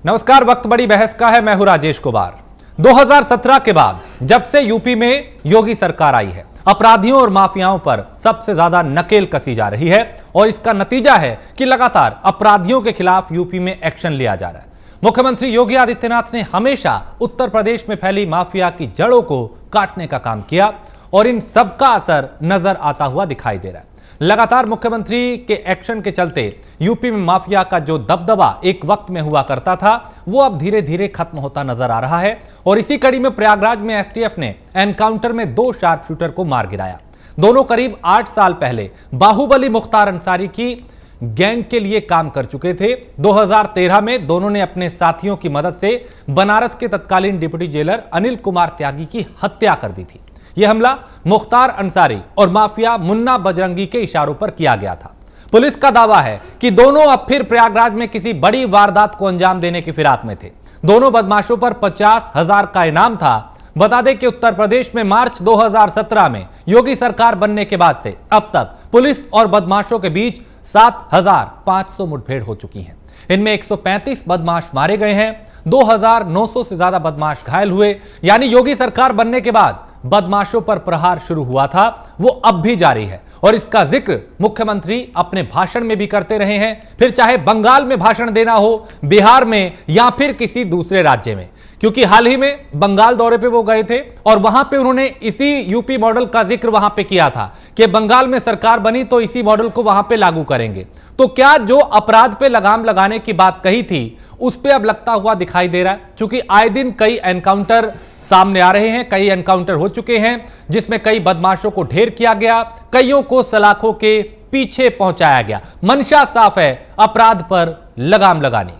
नमस्कार। वक्त बड़ी बहस का है। मैं हूं राजेश कुमार। 2017 के बाद जब से यूपी में योगी सरकार आई है, अपराधियों और माफियाओं पर सबसे ज्यादा नकेल कसी जा रही है और इसका नतीजा है कि लगातार अपराधियों के खिलाफ यूपी में एक्शन लिया जा रहा है। मुख्यमंत्री योगी आदित्यनाथ ने हमेशा उत्तर प्रदेश में फैली माफिया की जड़ों को काटने का काम किया और इन सबका असर नजर आता हुआ दिखाई दे रहा है। लगातार मुख्यमंत्री के एक्शन के चलते यूपी में माफिया का जो दबदबा एक वक्त में हुआ करता था, वो अब धीरे धीरे खत्म होता नजर आ रहा है। और इसी कड़ी में प्रयागराज में एसटीएफ ने एनकाउंटर में 2 शार्प शूटर को मार गिराया। दोनों करीब 8 साल पहले बाहुबली मुख्तार अंसारी की गैंग के लिए काम कर चुके थे। 2013 में दोनों ने अपने साथियों की मदद से बनारस के तत्कालीन डिप्टी जेलर अनिल कुमार त्यागी की हत्या कर दी थी। यह हमला मुख्तार अंसारी और माफिया मुन्ना बजरंगी के इशारों पर किया गया था। पुलिस का दावा है कि दोनों अब फिर प्रयागराज में किसी बड़ी वारदात को अंजाम देने की फिराक में थे। दोनों बदमाशों पर 50,000 का इनाम था। बता दें कि उत्तर प्रदेश में मार्च 2017 में योगी सरकार बनने के बाद से अब तक पुलिस और बदमाशों के बीच 7,500 मुठभेड़ हो चुकी हैं। इनमें 135 बदमाश मारे गए हैं, 2,900 से ज्यादा बदमाश घायल हुए। यानी योगी सरकार बनने के बाद बदमाशों पर प्रहार शुरू हुआ था, वो अब भी जारी है और इसका जिक्र मुख्यमंत्री अपने भाषण में भी करते रहे हैं, फिर चाहे बंगाल में भाषण देना हो, बिहार में या फिर किसी दूसरे राज्य में। क्योंकि हाल ही में बंगाल दौरे पे वो गए थे और वहां पे उन्होंने इसी यूपी मॉडल का जिक्र वहां पे किया था कि बंगाल में सरकार बनी तो इसी मॉडल को वहां पे लागू करेंगे। तो क्या जो अपराध पे लगाम लगाने की बात कही थी उस पे अब लगता हुआ दिखाई दे रहा है। क्योंकि आए दिन कई एनकाउंटर सामने आ रहे हैं, कई एनकाउंटर हो चुके हैं जिसमें कई बदमाशों को ढेर किया गया, कईयों को सलाखों के पीछे पहुंचाया गया। मंशा साफ है, अपराध पर लगाम लगानी।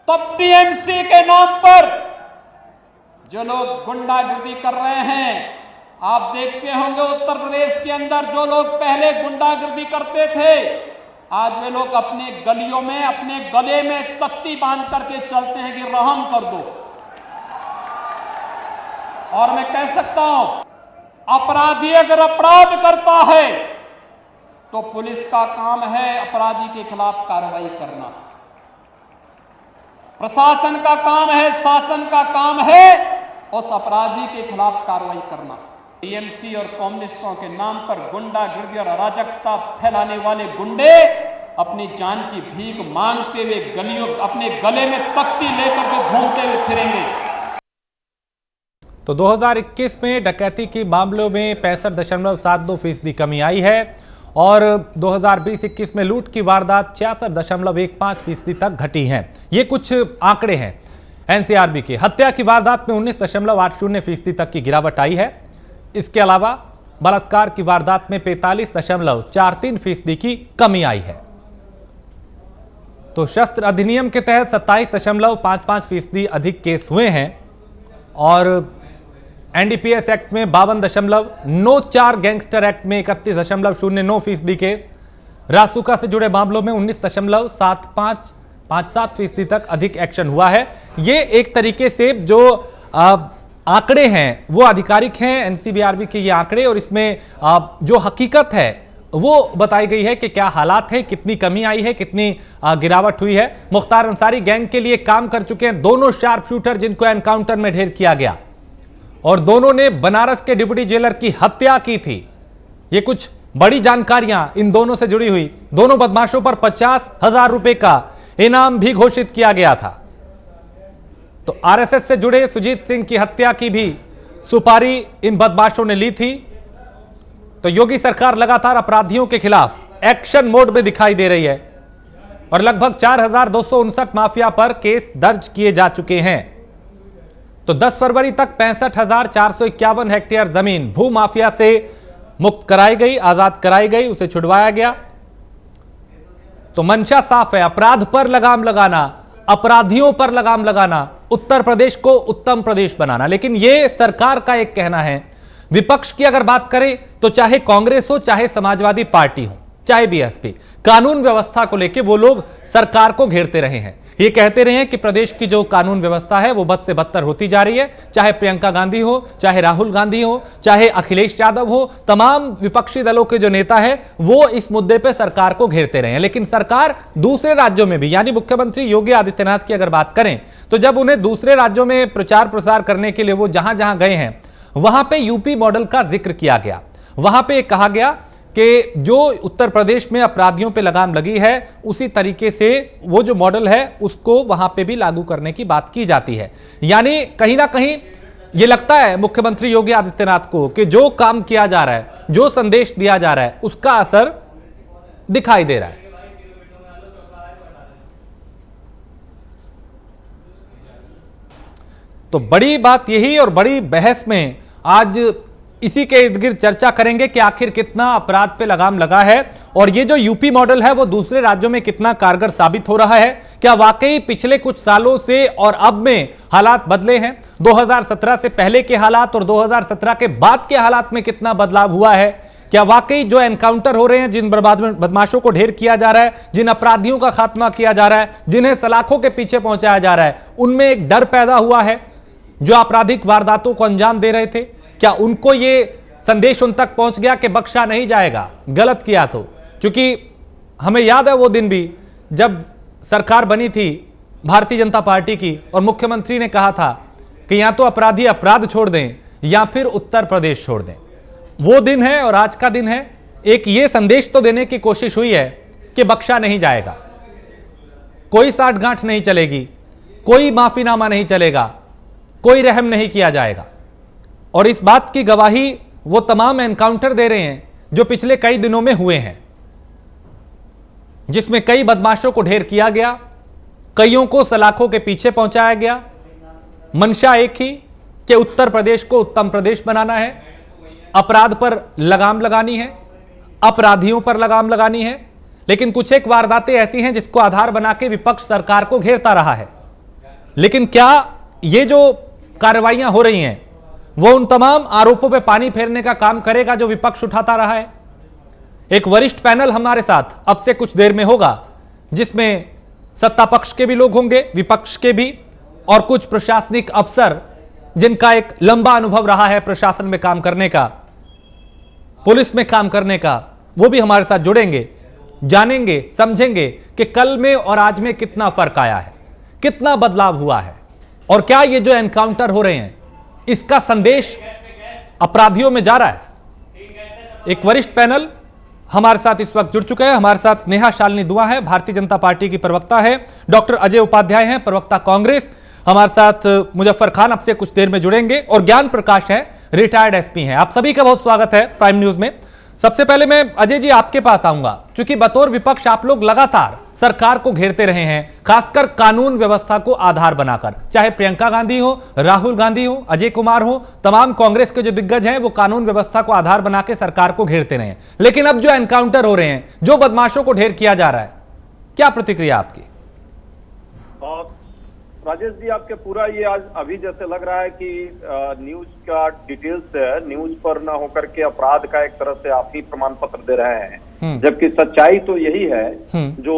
तब टीएमसी के नाम पर जो लोग गुंडागर्दी कर रहे हैं, आप देखते होंगे उत्तर प्रदेश के अंदर जो लोग पहले गुंडागर्दी करते थे, आज वे लोग अपने गलियों में अपने गले में तख्ती बांध करके चलते हैं कि रहम कर दो। और मैं कह सकता हूं, अपराधी अगर अपराध करता है तो पुलिस का काम है अपराधी के खिलाफ कार्रवाई करना, प्रशासन का काम है, शासन का काम है उस अपराधी के खिलाफ कार्रवाई करना। टीएमसी और कम्युनिस्टों के नाम पर गुंडागर्दी और अराजकता फैलाने वाले गुंडे अपनी जान की भीख मांगते हुए गलियों अपने गले में तख्ती लेकर के घूमते हुए फिरेंगे। तो 2021 में डकैती के मामलों में 65.72% कमी आई है और 2020-21 में लूट की वारदात 66.15% तक घटी हैं। ये कुछ आंकड़े हैं एनसीआरबी के। हत्या की वारदात में 19.80% तक की गिरावट आई है। इसके अलावा बलात्कार की वारदात में 45.43% की कमी आई है। तो शस्त्र अधिनियम के तहत 27.55% अधिक केस हुए हैं और एनडीपीएस एक्ट में 52.94, गैंगस्टर एक्ट में 31.09% केस, रासुका से जुड़े मामलों में 19.7557% तक अधिक एक्शन हुआ है। ये एक तरीके से जो आंकड़े हैं वो आधिकारिक हैं, एनसीबीआरबी के ये आंकड़े, और इसमें जो हकीकत है वो बताई गई है कि क्या हालात हैं, कितनी कमी आई है, कितनी गिरावट हुई है। मुख्तार अंसारी गैंग के लिए काम कर चुके हैं दोनों शार्प शूटर जिनको एनकाउंटर में ढेर किया गया और दोनों ने बनारस के डिप्टी जेलर की हत्या की थी। ये कुछ बड़ी जानकारियां इन दोनों से जुड़ी हुई। दोनों बदमाशों पर 50,000 रुपए का इनाम भी घोषित किया गया था। तो आरएसएस से जुड़े सुजीत सिंह की हत्या की भी सुपारी इन बदमाशों ने ली थी। तो योगी सरकार लगातार अपराधियों के खिलाफ एक्शन मोड में दिखाई दे रही है और लगभग 4,259 माफिया पर केस दर्ज किए जा चुके हैं। तो 10 फरवरी तक 65,451 हेक्टेयर जमीन भू माफिया से मुक्त कराई गई, आजाद कराई गई, उसे छुड़वाया गया। तो मंशा साफ है, अपराध पर लगाम लगाना, अपराधियों पर लगाम लगाना, उत्तर प्रदेश को उत्तम प्रदेश बनाना। लेकिन यह सरकार का एक कहना है। विपक्ष की अगर बात करें तो चाहे कांग्रेस हो, चाहे समाजवादी पार्टी हो, चाहे बीएसपी, कानून व्यवस्था को लेकर वो लोग सरकार को घेरते रहे हैं। ये कहते रहे हैं कि प्रदेश की जो कानून व्यवस्था है वो बद से बदतर होती जा रही है। चाहे प्रियंका गांधी हो, चाहे राहुल गांधी हो, चाहे अखिलेश यादव हो, तमाम विपक्षी दलों के जो नेता है वो इस मुद्दे पे सरकार को घेरते रहे हैं। लेकिन सरकार दूसरे राज्यों में भी, यानी मुख्यमंत्री योगी आदित्यनाथ की अगर बात करें तो जब उन्हें दूसरे राज्यों में प्रचार प्रसार करने के लिए वो जहां जहां गए हैं वहां पे यूपी मॉडल का जिक्र किया गया। वहां पे कहा गया कि जो उत्तर प्रदेश में अपराधियों पे लगाम लगी है उसी तरीके से वो जो मॉडल है उसको वहां पे भी लागू करने की बात की जाती है। यानी कहीं ना कहीं ये लगता है मुख्यमंत्री योगी आदित्यनाथ को कि जो काम किया जा रहा है, जो संदेश दिया जा रहा है, उसका असर दिखाई दे रहा है। तो बड़ी बात यही और बड़ी बहस में आज इसी के इर्द गिर्द चर्चा करेंगे कि आखिर कितना अपराध पे लगाम लगा है और ये जो यूपी मॉडल है वो दूसरे राज्यों में कितना कारगर साबित हो रहा है। क्या वाकई पिछले कुछ सालों से और अब में हालात बदले हैं? 2017 से पहले के हालात और 2017 के बाद के हालात में कितना बदलाव हुआ है? क्या वाकई जो एनकाउंटर हो रहे हैं, जिन बदमाशों को ढेर किया जा रहा है, जिन अपराधियों का खात्मा किया जा रहा है, जिन्हें सलाखों के पीछे पहुंचाया जा रहा है, उनमें एक डर पैदा हुआ है? जो आपराधिक वारदातों को अंजाम दे रहे थे, क्या उनको ये संदेश उन तक पहुंच गया कि बख्शा नहीं जाएगा गलत किया तो? क्योंकि हमें याद है वो दिन भी जब सरकार बनी थी भारतीय जनता पार्टी की और मुख्यमंत्री ने कहा था कि या तो अपराधी अपराध छोड़ दें या फिर उत्तर प्रदेश छोड़ दें। वो दिन है और आज का दिन है। एक ये संदेश तो देने की कोशिश हुई है कि बख्शा नहीं जाएगा, कोई साठगांठ नहीं चलेगी, कोई माफीनामा नहीं चलेगा, कोई रहम नहीं किया जाएगा। और इस बात की गवाही वो तमाम एनकाउंटर दे रहे हैं जो पिछले कई दिनों में हुए हैं, जिसमें कई बदमाशों को ढेर किया गया, कईयों को सलाखों के पीछे पहुंचाया गया। मंशा एक ही कि उत्तर प्रदेश को उत्तम प्रदेश बनाना है, अपराध पर लगाम लगानी है, अपराधियों पर लगाम लगानी है। लेकिन कुछ एक वारदातें ऐसी हैं जिसको आधार बना के विपक्ष सरकार को घेरता रहा है। लेकिन क्या ये जो कार्रवाइयां हो रही हैं वो उन तमाम आरोपों पे पानी फेरने का काम करेगा जो विपक्ष उठाता रहा है? एक वरिष्ठ पैनल हमारे साथ अब से कुछ देर में होगा जिसमें सत्ता पक्ष के भी लोग होंगे, विपक्ष के भी, और कुछ प्रशासनिक अफसर जिनका एक लंबा अनुभव रहा है प्रशासन में काम करने का, पुलिस में काम करने का, वो भी हमारे साथ जुड़ेंगे। जानेंगे, समझेंगे कि कल में और आज में कितना फर्क आया है, कितना बदलाव हुआ है और क्या ये जो एनकाउंटर हो रहे हैं इसका संदेश अपराधियों में जा रहा है। एक वरिष्ठ पैनल हमारे साथ इस वक्त जुड़ चुके हैं। हमारे साथ नेहा शालिनी दुआ है, भारतीय जनता पार्टी की प्रवक्ता है, डॉक्टर अजय उपाध्याय हैं, प्रवक्ता कांग्रेस, हमारे साथ मुजफ्फर खान अब से कुछ देर में जुड़ेंगे, और ज्ञान प्रकाश है, रिटायर्ड एसपी हैं। आप सभी का बहुत स्वागत है प्राइम न्यूज में। सबसे पहले मैं अजय जी आपके पास आऊंगा, क्योंकि बतौर विपक्ष आप लोग लगातार सरकार को घेरते रहे हैं, खासकर कानून व्यवस्था को आधार बनाकर। चाहे प्रियंका गांधी हो, राहुल गांधी हो, अजय कुमार हो, तमाम कांग्रेस के जो दिग्गज हैं वो कानून व्यवस्था को आधार बना के सरकार को घेरते रहे हैं। लेकिन अब जो एनकाउंटर हो रहे हैं, जो बदमाशों को ढेर किया जा रहा है, क्या प्रतिक्रिया आपकी? राजेश जी, आपके पूरा ये आज अभी जैसे लग रहा है कि न्यूज का डिटेल्स है, न्यूज पर ना होकर के अपराध का एक तरह से आप ही प्रमाण पत्र दे रहे हैं, जबकि सच्चाई तो यही है जो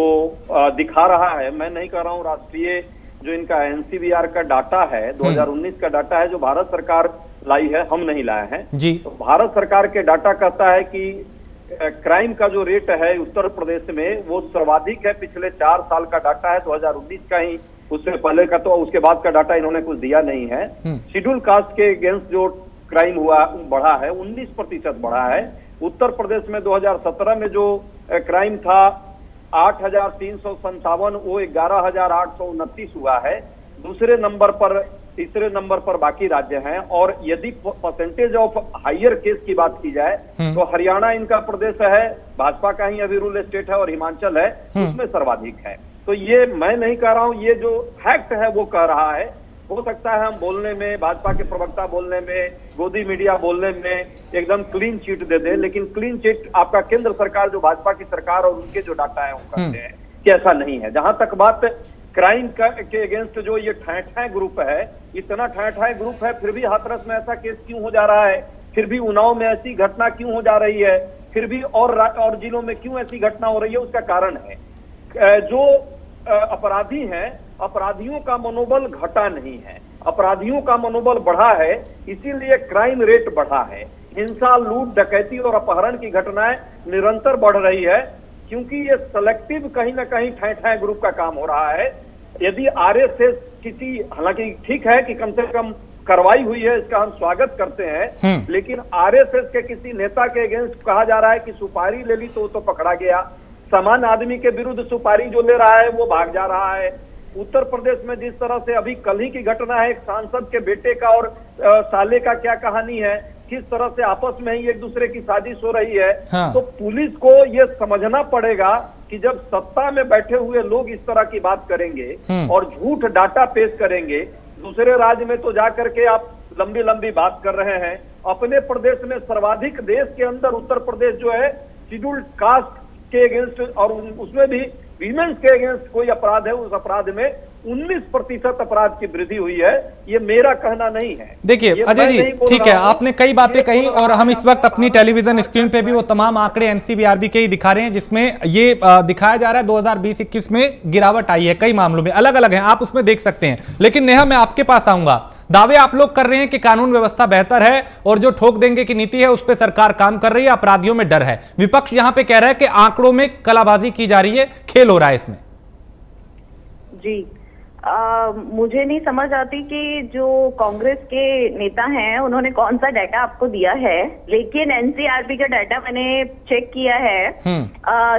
दिखा रहा है। मैं नहीं कह रहा हूँ, राष्ट्रीय जो इनका एनसीबीआर का डाटा है 2019 का डाटा है जो भारत सरकार लाई है, हम नहीं लाए हैं जी। तो भारत सरकार के डाटा कहता है कि क्राइम का जो रेट है उत्तर प्रदेश में वो सर्वाधिक है। पिछले 4 साल का डाटा है, 2019 का ही, उससे पहले का तो, उसके बाद का डाटा इन्होंने कुछ दिया नहीं है। शेड्यूल कास्ट के अगेंस्ट जो क्राइम हुआ बढ़ा है, 19% बढ़ा है। उत्तर प्रदेश में 2017 में जो क्राइम था 8,357, वो 11,829 हुआ है। दूसरे नंबर पर, तीसरे नंबर पर बाकी राज्य हैं। और यदि परसेंटेज ऑफ हायर केस की बात की जाए तो हरियाणा इनका प्रदेश है, भाजपा का ही अभी रूल स्टेट है, और हिमाचल है, उसमें सर्वाधिक है। तो ये मैं नहीं कह रहा हूं, ये जो फैक्ट है वो कह रहा है। हो सकता है हम बोलने में, भाजपा के प्रवक्ता बोलने में, गोदी मीडिया बोलने में एकदम क्लीन चिट दे दे, लेकिन क्लीन चिट आपका केंद्र सरकार, जो भाजपा की सरकार और उनके जो डाटा है वो कहते हैं कि ऐसा नहीं है। जहां तक बात क्राइम के अगेंस्ट जो ये ठैठा ग्रुप है, इतना ठैठा ग्रुप है, फिर भी हाथरस में ऐसा केस क्यों हो जा रहा है, फिर भी उन्नाव में ऐसी घटना क्यों हो जा रही है, फिर भी और जिलों में क्यों ऐसी घटना हो रही है, उसका कारण है जो अपराधी हैं अपराधियों का मनोबल घटा नहीं है, अपराधियों का मनोबल बढ़ा है, इसीलिए क्राइम रेट बढ़ा है। हिंसा, लूट, डकैती और अपहरण की घटनाएं निरंतर बढ़ रही है, क्योंकि ये सेलेक्टिव कहीं ना कहीं ठैठै ग्रुप का काम हो रहा है। यदि आरएसएस किसी, हालांकि ठीक है कि कम से कम कार्रवाई हुई है, इसका हम स्वागत करते हैं, लेकिन आरएसएस के किसी नेता के अगेंस्ट कहा जा रहा है कि सुपारी ले ली तो पकड़ा गया, सामान्य आदमी के विरुद्ध सुपारी जो ले रहा है वो भाग जा रहा है। उत्तर प्रदेश में जिस तरह से अभी कल ही की घटना है, एक सांसद के बेटे का और साले का क्या कहानी है, किस तरह से आपस में ही एक दूसरे की साजिश हो रही है। तो पुलिस को ये समझना पड़ेगा कि जब सत्ता में बैठे हुए लोग इस तरह की बात करेंगे और झूठ डाटा पेश करेंगे, दूसरे राज्य में तो जाकर के आप लंबी लंबी बात कर रहे हैं। अपने प्रदेश में सर्वाधिक, देश के अंदर उत्तर प्रदेश जो है शेड्यूल्ड कास्ट के अगेंस्ट और उसमें भी वीमेंस के अगेंस्ट कोई अपराध है, उस अपराध में 19% अपराध की वृद्धि हुई है। ये मेरा कहना नहीं है। देखिए अजय जी, ठीक है, आपने कई बातें कही और हम इस वक्त अपनी टेलीविजन स्क्रीन पे भी वो तमाम आंकड़े एनसीबीआरबी के ही दिखा रहे हैं, जिसमें ये दिखाया जा रहा है 2020-21 में गिरावट आई है। कई मामलों में अलग अलग है, आप उसमें देख सकते हैं। लेकिन नेहा, मैं आपके पास आऊंगा। दावे आप लोग कर रहे हैं कि कानून व्यवस्था बेहतर है और जो ठोक देंगे की नीति है उस पर सरकार काम कर रही है, अपराधियों में डर है। विपक्ष यहां पे कह रहा है कि आंकड़ों में कलाबाजी की जा रही है, खेल हो रहा है इसमें। जी, मुझे नहीं समझ आती कि जो कांग्रेस के नेता हैं उन्होंने कौन सा डाटा आपको दिया है, लेकिन एनसीआरबी का डाटा मैंने चेक किया है।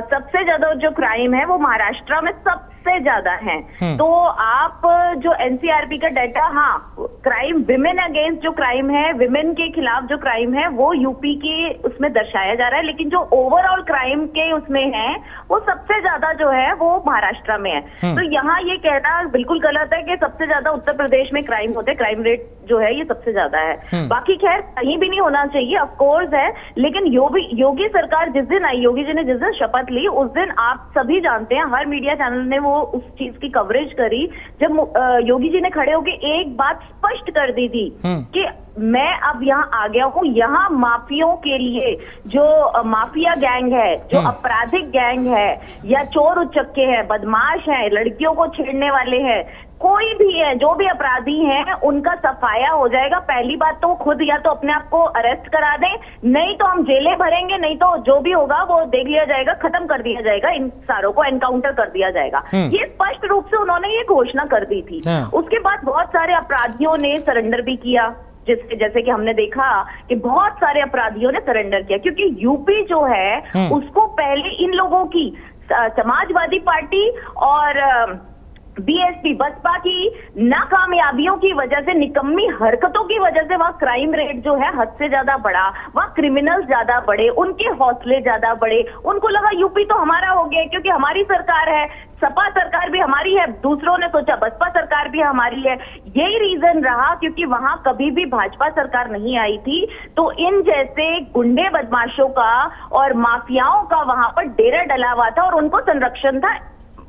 सबसे ज्यादा जो क्राइम है वो महाराष्ट्र में सबसे ज्यादा है। तो आप जो एनसीआरबी का डाटा, हाँ, क्राइम विमेन अगेंस्ट जो क्राइम है, विमेन के खिलाफ जो क्राइम है वो यूपी के उसमें दर्शाया जा रहा है, लेकिन जो ओवरऑल क्राइम के उसमें है वो सबसे ज्यादा जो है वो महाराष्ट्र में है। तो यहाँ ये कहना बिल्कुल गलत है कि सबसे ज्यादा उत्तर प्रदेश में क्राइम होते हैं, क्राइम रेट जो है ये सबसे ज्यादा है। बाकी खैर कहीं भी नहीं होना चाहिए, ऑफ कोर्स है, लेकिन योगी सरकार जिस दिन आई, योगी जी ने जिस दिन शपथ ली, उस दिन आप सभी जानते हैं, हर मीडिया चैनल ने वो उस चीज की कवरेज करी, जब योगी जी ने खड़े होकर एक बात स्पष्ट कर दी थी कि मैं अब यहाँ आ गया हूँ, यहाँ माफियों के लिए जो माफिया गैंग है, जो आपराधिक गैंग है या चोर उचक्के हैं, बदमाश हैं, लड़कियों को छेड़ने वाले हैं, कोई भी है, जो भी अपराधी हैं, उनका सफाया हो जाएगा। पहली बात तो खुद या तो अपने आप को अरेस्ट करा दें, नहीं तो हम जेलें भरेंगे, नहीं तो जो भी होगा वो देख लिया जाएगा, खत्म कर दिया जाएगा, इन सारों को एनकाउंटर कर दिया जाएगा। ये स्पष्ट रूप से उन्होंने ये घोषणा कर दी थी। उसके बाद बहुत सारे अपराधियों ने सरेंडर भी किया, जैसे कि हमने देखा कि बहुत सारे अपराधियों ने सरेंडर किया, क्योंकि यूपी जो है उसको पहले इन लोगों की समाजवादी पार्टी और बीएसपी बसपा की नाकामयाबियों की वजह से, निकम्मी हरकतों की वजह से वहाँ क्राइम रेट जो है हद से ज्यादा बढ़ा, वहाँ क्रिमिनल ज्यादा बढ़े, उनके हौसले ज्यादा बढ़े। उनको लगा यूपी तो हमारा हो गया क्योंकि हमारी सरकार है, सपा सरकार भी हमारी है, दूसरों ने सोचा बसपा सरकार भी हमारी है। यही रीजन रहा, क्योंकि वहां कभी भी भाजपा सरकार नहीं आई थी, तो इन जैसे गुंडे बदमाशों का और माफियाओं का वहां पर डेरा डला हुआ था और उनको संरक्षण था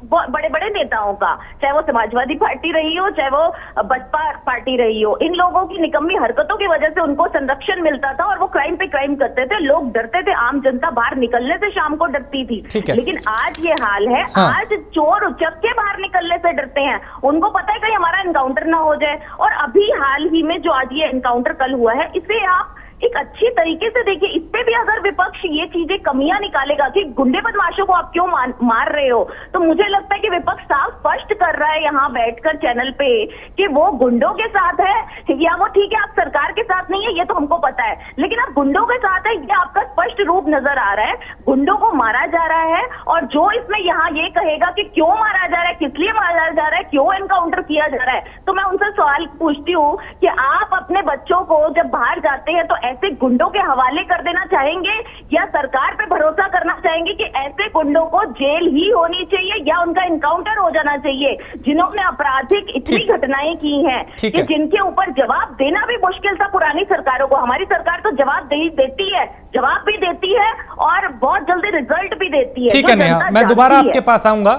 बड़े बड़े नेताओं का, चाहे वो समाजवादी पार्टी रही हो, चाहे वो बसपा पार्टी रही हो। इन लोगों की निकम्मी हरकतों की वजह से उनको संरक्षण मिलता था और वो क्राइम पे क्राइम करते थे, लोग डरते थे, आम जनता बाहर निकलने से शाम को डरती थी। लेकिन आज ये हाल है, आज चोर उचक्के बाहर निकलने से डरते हैं, उनको पता है कहीं हमारा एनकाउंटर ना हो जाए। और अभी हाल ही में जो आज ये एनकाउंटर कल हुआ है, इसे आप एक अच्छी तरीके से देखिए। इस पे भी अगर विपक्ष ये चीजें कमियां निकालेगा कि गुंडे बदमाशों को आप क्यों मार रहे हो, तो मुझे लगता है कि विपक्ष साफ स्पष्ट कर रहा है यहाँ बैठकर चैनल पे कि वो गुंडों के साथ है, या वो ठीक है आप सरकार के साथ नहीं है, ये तो हमको पता है, लेकिन आप गुंडों के साथ है, ये आपका स्पष्ट रूप नजर आ रहा है। गुंडों को मारा जा रहा है, और जो इसमें यहाँ ये कहेगा कि क्यों मारा जा रहा है, किस लिए मारा जा रहा है, क्यों एनकाउंटर किया जा रहा है, तो मैं उनसे सवाल पूछती हूँ कि आप अपने बच्चों को जब बाहर जाते हैं तो ऐसे गुंडों के हवाले कर देना चाहेंगे, या सरकार पे भरोसा करना चाहेंगे कि ऐसे गुंडों को जेल ही होनी चाहिए या उनका इनकाउंटर हो जाना चाहिए, जिन्होंने आपराधिक इतनी घटनाएं की हैं कि जिनके ऊपर जवाब देना भी मुश्किल था पुरानी सरकारों को। हमारी सरकार तो जवाब देती है, जवाब भी देती है और बहुत जल्दी रिजल्ट भी देती है। ठीक है नेहा, मैं दोबारा आपके पास आऊंगा।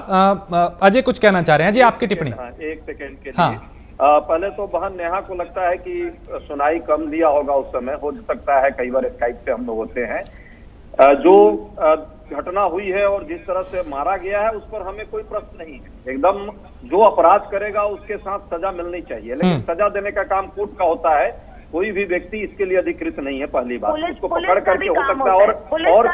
अजय कुछ कहना चाह रहे हैं जी, आपकी टिप्पणी। एक सेकंड के लिए पहले तो बहन नेहा को लगता है कि सुनाई कम दिया होगा उस समय, हो सकता है, कई बार स्काइप पे हम लोग होते हैं। जो घटना हुई है और जिस तरह से मारा गया है उस पर हमें कोई प्रश्न नहीं है। एकदम जो अपराध करेगा उसके साथ सजा मिलनी चाहिए, लेकिन सजा देने का काम कोर्ट का होता है। कोई भी व्यक्ति इसके लिए अधिकृत नहीं है। पहली बात, उसको पकड़ करके हो सकता है और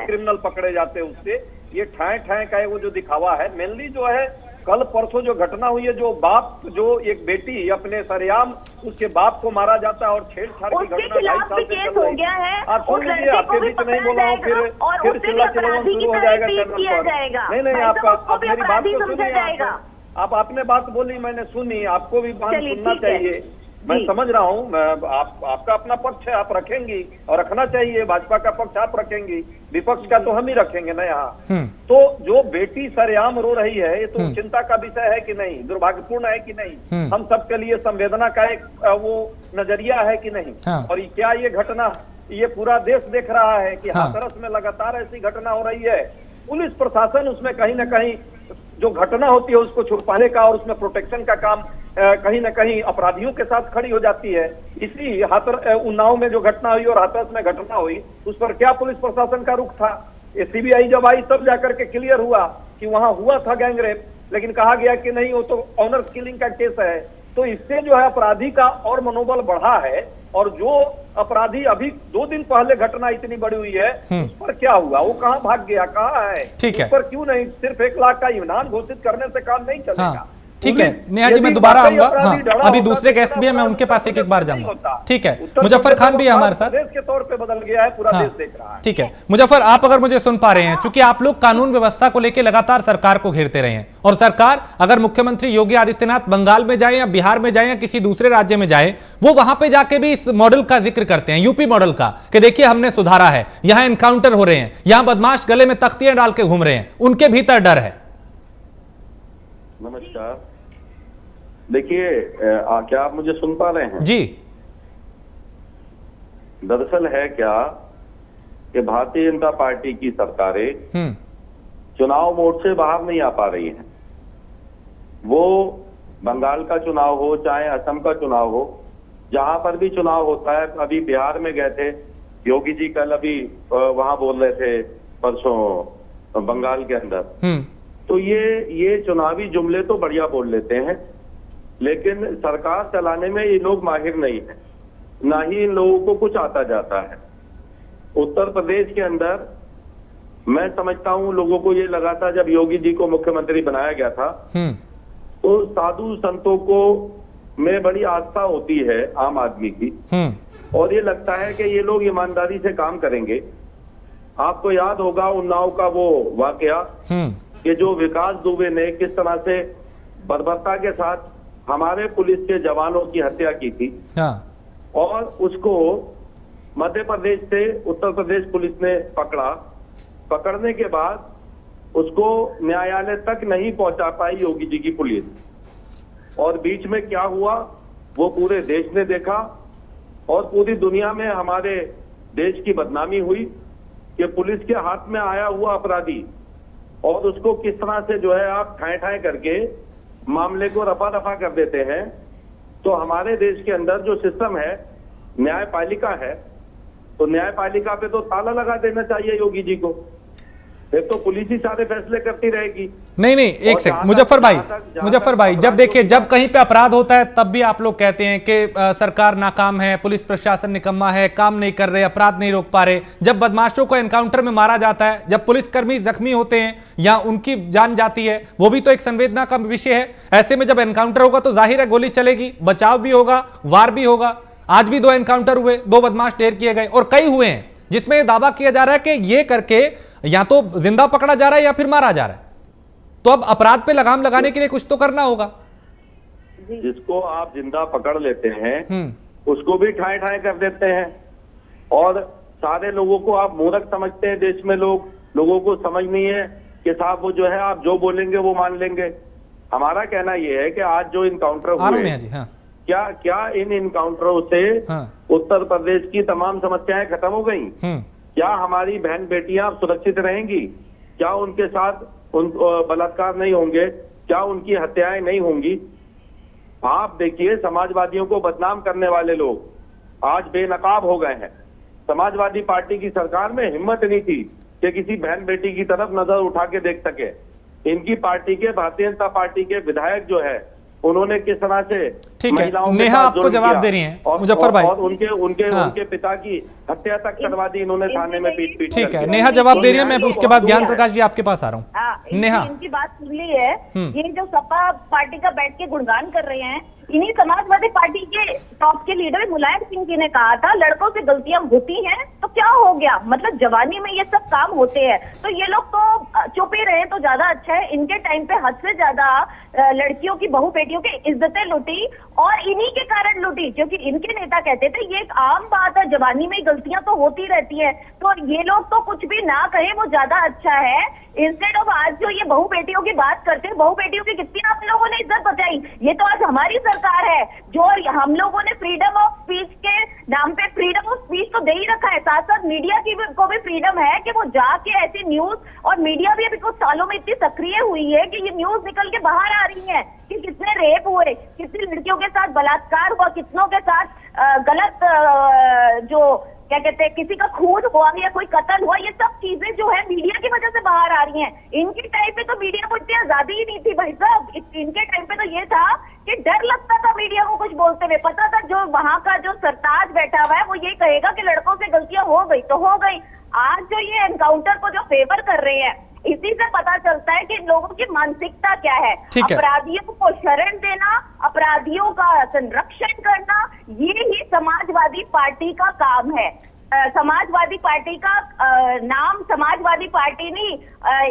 क्रिमिनल पकड़े जाते हैं उससे। ये ठाए ठाए का वो जो दिखावा है, मेनली जो है कल परसों जो घटना हुई है, जो बाप जो एक बेटी अपने सरेआम उसके बाप को मारा जाता है और छेड़छाड़ की घटना 2.5 साल से चल रही है। आप सुन लीजिए, आपके बीच नहीं बोला हूँ, फिर चिल्ला चिल्लाना शुरू हो जाएगा चैनल पर। नहीं, आप मेरी बात को सुनिए। आप आपने बात बोली, मैंने सुनी, आपको भी बात सुनना चाहिए। मैं समझ रहा हूँ, आपका अपना पक्ष है, आप रखेंगी और रखना चाहिए। भाजपा का पक्ष आप रखेंगी, विपक्ष का तो हम ही रखेंगे ना यहाँ। तो जो बेटी सरेआम रो रही है, ये तो चिंता का विषय है कि नहीं, दुर्भाग्यपूर्ण है कि नहीं, हम सबके लिए संवेदना का एक वो नजरिया है कि नहीं। और क्या ये घटना ये पूरा देश देख रहा है कि हाथरस में लगातार ऐसी घटना हो रही है। पुलिस प्रशासन उसमें कहीं ना कहीं जो घटना होती है उसको छुपाने का और उसमें प्रोटेक्शन का काम कहीं ना कहीं अपराधियों के साथ खड़ी हो जाती है। इसी उन्नाव में जो घटना हुई और हाथरस में घटना हुई, उस पर क्या पुलिस प्रशासन का रुख था? सीबीआई जब आई तब जाकर के क्लियर हुआ कि वहां हुआ था गैंगरेप, लेकिन कहा गया कि नहीं, वो तो ऑनर किलिंग का केस है। तो इससे जो है अपराधी का और मनोबल बढ़ा है। और जो अपराधी अभी 2 दिन पहले घटना इतनी बड़ी हुई है, उस पर क्या हुआ? वो कहाँ भाग गया, कहाँ है? ठीक है, उस पर क्यों नहीं सिर्फ 1 लाख का इनाम घोषित करने से काम नहीं चलेगा। ठीक है नेहा जी, मैं दोबारा आऊंगा। अभी दूसरे गेस्ट भी है, मैं उनके पास एक बार जाऊंगा। ठीक है, मुजफ्फर खान भी है हमारे साथ। देश के तौर पे बदल गया है, पूरा देश देख रहा है। ठीक है मुजफ्फर, आप अगर मुझे सुन पा रहे हैं, क्योंकि आप लोग कानून व्यवस्था को लेकर लगातार सरकार को घेरते रहे हैं, और सरकार अगर मुख्यमंत्री योगी आदित्यनाथ बंगाल में जाए या बिहार में जाए या किसी दूसरे राज्य में जाए, वो वहां पे जाके भी इस मॉडल का जिक्र करते हैं, यूपी मॉडल का, कि देखिए हमने सुधारा है, यहां एनकाउंटर हो रहे हैं, यहां बदमाश गले में तख्तियां डाल के घूम रहे हैं, उनके भीतर डर है। नमस्कार, देखिए क्या आप मुझे सुन पा रहे हैं? जी। दरअसल है क्या कि भारतीय जनता पार्टी की सरकारें चुनाव मोड से बाहर नहीं आ पा रही हैं। वो बंगाल का चुनाव हो चाहे असम का चुनाव हो, जहां पर भी चुनाव होता है, अभी बिहार में गए थे योगी जी, कल अभी वहां बोल रहे थे, परसों बंगाल के अंदर। तो ये चुनावी जुमले तो बढ़िया बोल लेते हैं, लेकिन सरकार चलाने में ये लोग माहिर नहीं है, ना ही इन लोगों को कुछ आता जाता है। उत्तर प्रदेश के अंदर मैं समझता हूं लोगों को ये लगा था जब योगी जी को मुख्यमंत्री बनाया गया था, तो साधु संतों को में बड़ी आस्था होती है आम आदमी की, और ये लगता है कि ये लोग ईमानदारी से काम करेंगे। आपको याद होगा उन्नाव का वो वाकया कि जो विकास दुबे ने किस तरह से बर्बरता के साथ हमारे पुलिस के जवानों की हत्या की थी, और उसको मध्य प्रदेश से उत्तर प्रदेश पुलिस ने पकड़ने के बाद उसको न्यायालय तक नहीं पहुंचा पाई योगी जी की पुलिस, और बीच में क्या हुआ वो पूरे देश ने देखा, और पूरी दुनिया में हमारे देश की बदनामी हुई कि पुलिस के हाथ में आया हुआ अपराधी, और उसको किस तरह से जो है आप ठाए ठाए करके मामले को रफा दफा कर देते हैं। तो हमारे देश के अंदर जो सिस्टम है, न्यायपालिका है, तो न्यायपालिका पे तो ताला लगा देना चाहिए योगी जी को, फिर तो पुलिस ही सारे फैसले करती रहेगी। नहीं एक सेकंड मुजफ्फर भाई, जब देखिए जब कहीं पे अपराध होता है तब भी आप लोग कहते हैं कि सरकार नाकाम है, पुलिस प्रशासन निकम्मा है, काम नहीं कर रहे, अपराध नहीं रोक पा रहे। जब बदमाशों को एनकाउंटर में मारा जाता है, जब पुलिसकर्मी जख्मी होते हैं या उनकी जान जाती है, वो भी तो एक संवेदना का विषय है। ऐसे में जब एनकाउंटर होगा तो जाहिर है गोली चलेगी, बचाव भी होगा, वार भी होगा। आज भी 2 एनकाउंटर हुए, 2 बदमाश ढेर किए गए, और कई हुए हैं जिसमें यह दावा किया जा रहा है कि ये करके या तो जिंदा पकड़ा जा रहा है या फिर मारा जा रहा है। तो अब अपराध पे लगाम लगाने के लिए कुछ तो करना होगा। जिसको आप जिंदा पकड़ लेते हैं उसको भी ठाए ठाए कर देते हैं, और सारे लोगों को आप मूर्ख समझते हैं। देश में लोगों को समझ नहीं है कि साहब वो जो है आप जो बोलेंगे वो मान लेंगे। हमारा कहना यह है कि आज जो इनकाउंटर हुए, क्या इन इनकाउंटरों से उत्तर प्रदेश की तमाम समस्याएं खत्म हो गई? क्या हमारी बहन बेटियां सुरक्षित रहेंगी? क्या उनके साथ बलात्कार नहीं होंगे? क्या उनकी हत्याएं नहीं होंगी? आप देखिए, समाजवादियों को बदनाम करने वाले लोग आज बेनकाब हो गए हैं। समाजवादी पार्टी की सरकार में हिम्मत नहीं थी कि किसी बहन बेटी की तरफ नजर उठा के देख सके। इनकी पार्टी के, भारतीय जनता पार्टी के विधायक जो है, उन्होंने किस तरह से ठीक है, नेहा आपको जवाब दे रही हैं मुजफ्फर भाई, और उनके पिता की हत्या तक करवा दी इन्होंने थाने में पीट। ठीक है, नेहा जवाब दे रही है, मैं उसके बाद ज्ञान प्रकाश जी आपके पास आ रहा हूँ। नेहा, इनकी बात सुन ली है, ये जो सपा पार्टी का बैठ के गुणगान कर रहे हैं, इन्हीं समाजवादी पार्टी के टॉप के लीडर मुलायम सिंह जी ने कहा था लड़कों से गलतियां होती हैं तो क्या हो गया, मतलब जवानी में ये सब काम होते हैं, तो ये लोग तो चुप ही रहे तो ज्यादा अच्छा है। इनके टाइम पे हद से ज्यादा लड़कियों की, बहू बेटियों की इज्जतें लूटी और इन्हीं के कारण लूटी, क्योंकि इनके नेता कहते थे ये एक आम बात है, जवानी में गलतियां तो होती रहती है, तो ये लोग तो कुछ भी ना कहे वो ज्यादा अच्छा है। इंस्टेड ऑफ आज जो ये बहू बेटियों की बात करते हैं, बहू बेटियों की कितनी आप लोगों ने इज्जत बचाई, ये तो आज हमारी सरकार है जो हम लोगों ने फ्रीडम ऑफ स्पीच के नाम पे फ्रीडम ऑफ स्पीच तो दे ही रखा है, साथ साथ मीडिया की को भी फ्रीडम है कि वो जाके ऐसी न्यूज, और मीडिया भी अभी कुछ सालों में इतनी सक्रिय हुई है कि ये न्यूज निकल के बाहर आ रही है कि कितने रेप हुए, कितनी लड़कियों के साथ बलात्कार हुआ, कितनों के साथ गलत जो क्या कहते हैं किसी का खून हुआ या कोई कत्ल हुआ, ये सब चीजें जो है मीडिया की वजह से बाहर आ रही हैं। इनके टाइम पे तो मीडिया को इतनी आजादी ही नहीं थी भाई साहब, इनके टाइम पे तो ये था कि डर लगता था मीडिया को कुछ बोलते हुए, पता था जो वहां का जो सरताज बैठा हुआ है वो ये कहेगा कि लड़कों से गलतियां हो गई तो हो गई। आज जो ये एनकाउंटर को जो फेवर कर रहे हैं, इसी से पता चलता है कि लोगों की मानसिकता क्या है। अपराधियों को शरण देना, अपराधियों का संरक्षण करना, ये ही समाजवादी पार्टी का काम है। समाजवादी पार्टी का नाम समाजवादी पार्टी नहीं,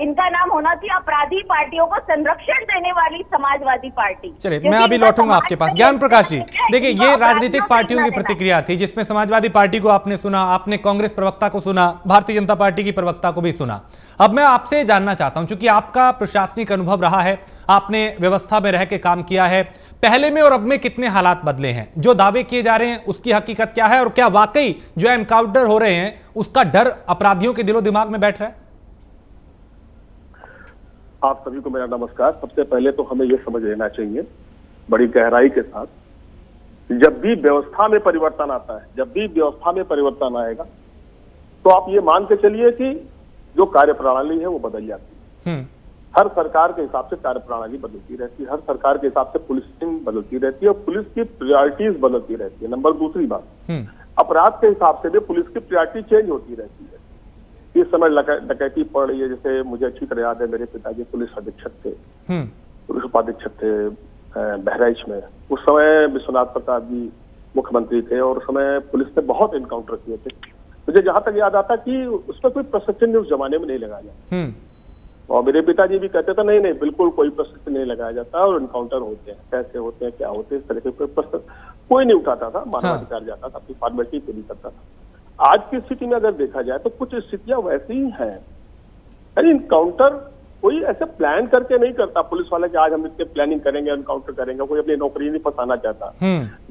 इनका नाम होना चाहिए अपराधी पार्टियों को संरक्षण देने वाली समाजवादी पार्टी। चलिए, मैं अभी लौटूंगा आपके पास। ज्ञान प्रकाश जी, देखिए ये राजनीतिक पार्टियों की प्रतिक्रिया थी, जिसमें समाजवादी पार्टी को आपने सुना, आपने कांग्रेस प्रवक्ता को सुना, भारतीय जनता पार्टी की प्रवक्ता को भी सुना। अब मैं आपसे जानना चाहता हूं, क्योंकि आपका प्रशासनिक अनुभव रहा है, आपने व्यवस्था में रह के काम किया है, पहले में और अब में कितने हालात बदले हैं, जो दावे किए जा रहे हैं उसकी हकीकत क्या है, और क्या वाकई जो एनकाउंटर हो रहे हैं उसका डर अपराधियों के दिलो दिमाग में बैठ रहा है? आप सभी को मेरा नमस्कार। सबसे पहले तो हमें यह समझ लेना चाहिए बड़ी गहराई के साथ, जब भी व्यवस्था में परिवर्तन आता है, जब भी व्यवस्था में परिवर्तन आएगा तो आप ये मान के चलिए कि जो कार्य प्रणाली है वो बदल जाती है। हर सरकार के हिसाब से कार्य प्रणाली बदलती रहती है, हर सरकार के हिसाब से पुलिसिंग बदलती रहती है और पुलिस की प्रायोरिटीज बदलती रहती है। नंबर दूसरी बात, अपराध के हिसाब से भी पुलिस की प्रायोरिटी चेंज होती रहती है। इस समय डकैती पड़ रही है, जैसे मुझे अच्छी तरह याद है, मेरे पिताजी पुलिस अधीक्षक थे, पुलिस उपाधीक्षक थे बहराइच में। उस समय विश्वनाथ प्रसाद जी मुख्यमंत्री थे और उस समय पुलिस ने बहुत इनकाउंटर किए थे। मुझे जहां तक याद आता कि उस पर कोई प्रशिक्षण उस जमाने में नहीं लगाया जाता, और मेरे पिताजी भी कहते थे नहीं बिल्कुल कोई प्रशिक्षण नहीं लगाया जाता और इनकाउंटर होते हैं, कैसे होते हैं, क्या होते हैं, इस तरह के कोई प्रश्न कोई नहीं उठाता था, मानवाधिकार जाता था, अपनी फॉर्मेलिटी पूरी करता था। आज की स्थिति में अगर देखा जाए तो कुछ स्थितियां वैसी ही हैं, यानी इनकाउंटर कोई ऐसे प्लान करके नहीं करता पुलिस वाला कि आज हम इतने प्लानिंग करेंगे, एनकाउंटर करेंगे, कोई अपनी नौकरी नहीं फंसाना चाहता।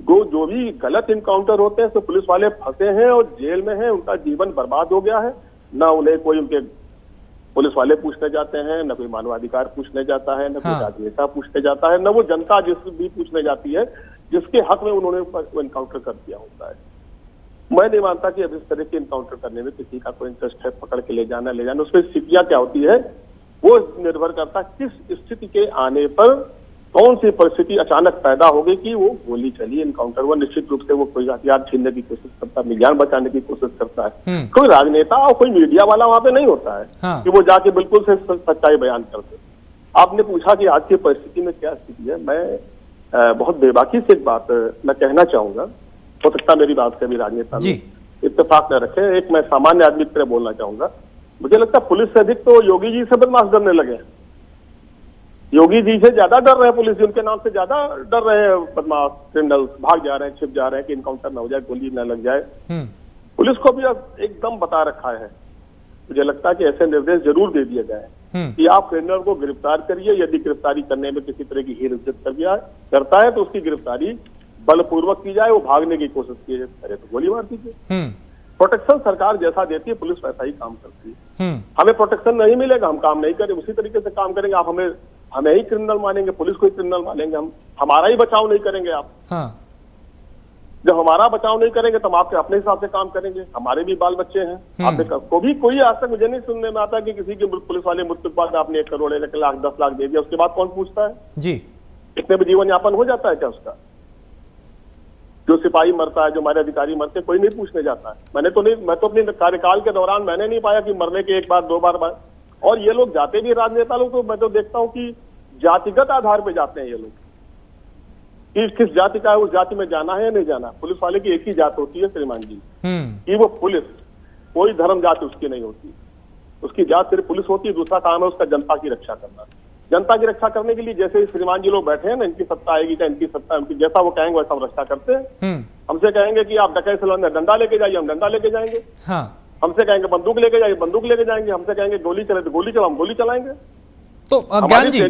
जो भी गलत इनकाउंटर होते हैं तो पुलिस वाले फंसे हैं और जेल में हैं, उनका जीवन बर्बाद हो गया है, ना उन्हें कोई उनके पुलिस वाले पूछने जाते हैं, न कोई मानवाधिकार पूछने जाता है, न कोई राजनेता पूछने जाता है, न वो जनता जिससे भी पूछने जाती है जिसके हक में उन्होंने इनकाउंटर कर दिया होता है। मैं नहीं मानता कि अब इस तरह के इनकाउंटर करने में किसी का कोई इंटरेस्ट है, पकड़ के ले जाना, उसमें स्थितियां क्या होती है वो निर्भर करता है किस स्थिति के आने पर कौन सी परिस्थिति अचानक पैदा होगी कि वो गोली चली, इनकाउंटर हुआ। निश्चित रूप से वो कोई हथियार छीनने की कोशिश करता है, जान बचाने की कोशिश करता है। कोई राजनेता और कोई मीडिया वाला वहां पे नहीं होता है कि वो जाके बिल्कुल से सच्चाई बयान करते। आपने पूछा कि आज की परिस्थिति में क्या स्थिति है, मैं बहुत बेबाकी से एक बात मैं कहना चाहूंगा, हो सकता मेरी बात से भी राजनेता इत्तेफाक न रखे। एक मैं सामान्य आदमी की तरह बोलना चाहूंगा, मुझे लगता है पुलिस से अधिक तो योगी जी से बदमाश डरने लगे हैं। योगी जी से ज्यादा डर रहे हैं पुलिस जी, उनके नाम से ज्यादा डर रहे हैं बदमाश, क्रिमिनल्स भाग जा रहे हैं, छिप जा रहे हैं कि इनकाउंटर न हो जाए, गोली न लग जाए। पुलिस को भी अब एकदम बता रखा है। मुझे लगता है कि ऐसे निर्देश जरूर दे दिए गए कि आप क्रिमिनल को गिरफ्तार करिए, यदि गिरफ्तारी करने में किसी तरह की हीर इज्जत करता है तो उसकी गिरफ्तारी बलपूर्वक की जाए, वो भागने की कोशिश की करे तो गोली मार दीजिए। प्रोटेक्शन सरकार जैसा देती है पुलिस वैसा ही काम करती है। हमें प्रोटेक्शन नहीं मिलेगा, हम काम नहीं करें, उसी तरीके से काम करेंगे। आप हमें ही क्रिमिनल मानेंगे, पुलिस को ही क्रिमिनल मानेंगे, हम हमारा ही बचाव नहीं करेंगे आप। जब हमारा बचाव नहीं करेंगे तो हम आपके अपने हिसाब से काम करेंगे। हमारे भी बाल बच्चे हैं। आपने को भी कोई आज तक मुझे नहीं सुनने में आता कि किसी की पुलिस वाले मृत्यु के बाद आपने 1 करोड़ 1 लाख 10 लाख दे दिया, उसके बाद कौन पूछता है जी? इतने में जीवन यापन हो जाता है क्या उसका? जो सिपाही मरता है, जो हमारे अधिकारी मरते हैं, कोई नहीं पूछने जाता है। मैं तो अपने कार्यकाल के दौरान मैंने नहीं पाया कि मरने के 1 बार 2 बार। और ये लोग जाते भी राजनेता लोग, तो मैं तो देखता हूँ कि जातिगत आधार पर जाते हैं ये लोग कि किस जाति का है, उस जाति में जाना है या नहीं जाना। पुलिस वाले की एक ही जात होती है श्रीमान जी, कि वो पुलिस, कोई धर्म जाति उसकी नहीं होती। उसकी जात सिर्फ पुलिस होती है। दूसरा काम है उसका जनता की रक्षा करना। जनता की रक्षा करने के लिए जैसे श्रीमान जी लोग बैठे हैं ना, इनकी सत्ता आएगी क्या, इनकी सत्ता, उनकी जैसा वो कहेंगे वैसा हम रक्षा करते हैं। हमसे कहेंगे कि आप डकैत से डंडा लेके जाइए, हम डंडा लेके जाएंगे। हमसे कहेंगे बंदूक लेके जाइए, बंदूक लेके जाएंगे। हमसे कहेंगे गोली चले तो गोली चलाओ, हम गोली चलाएंगे। तो ज्ञान जी,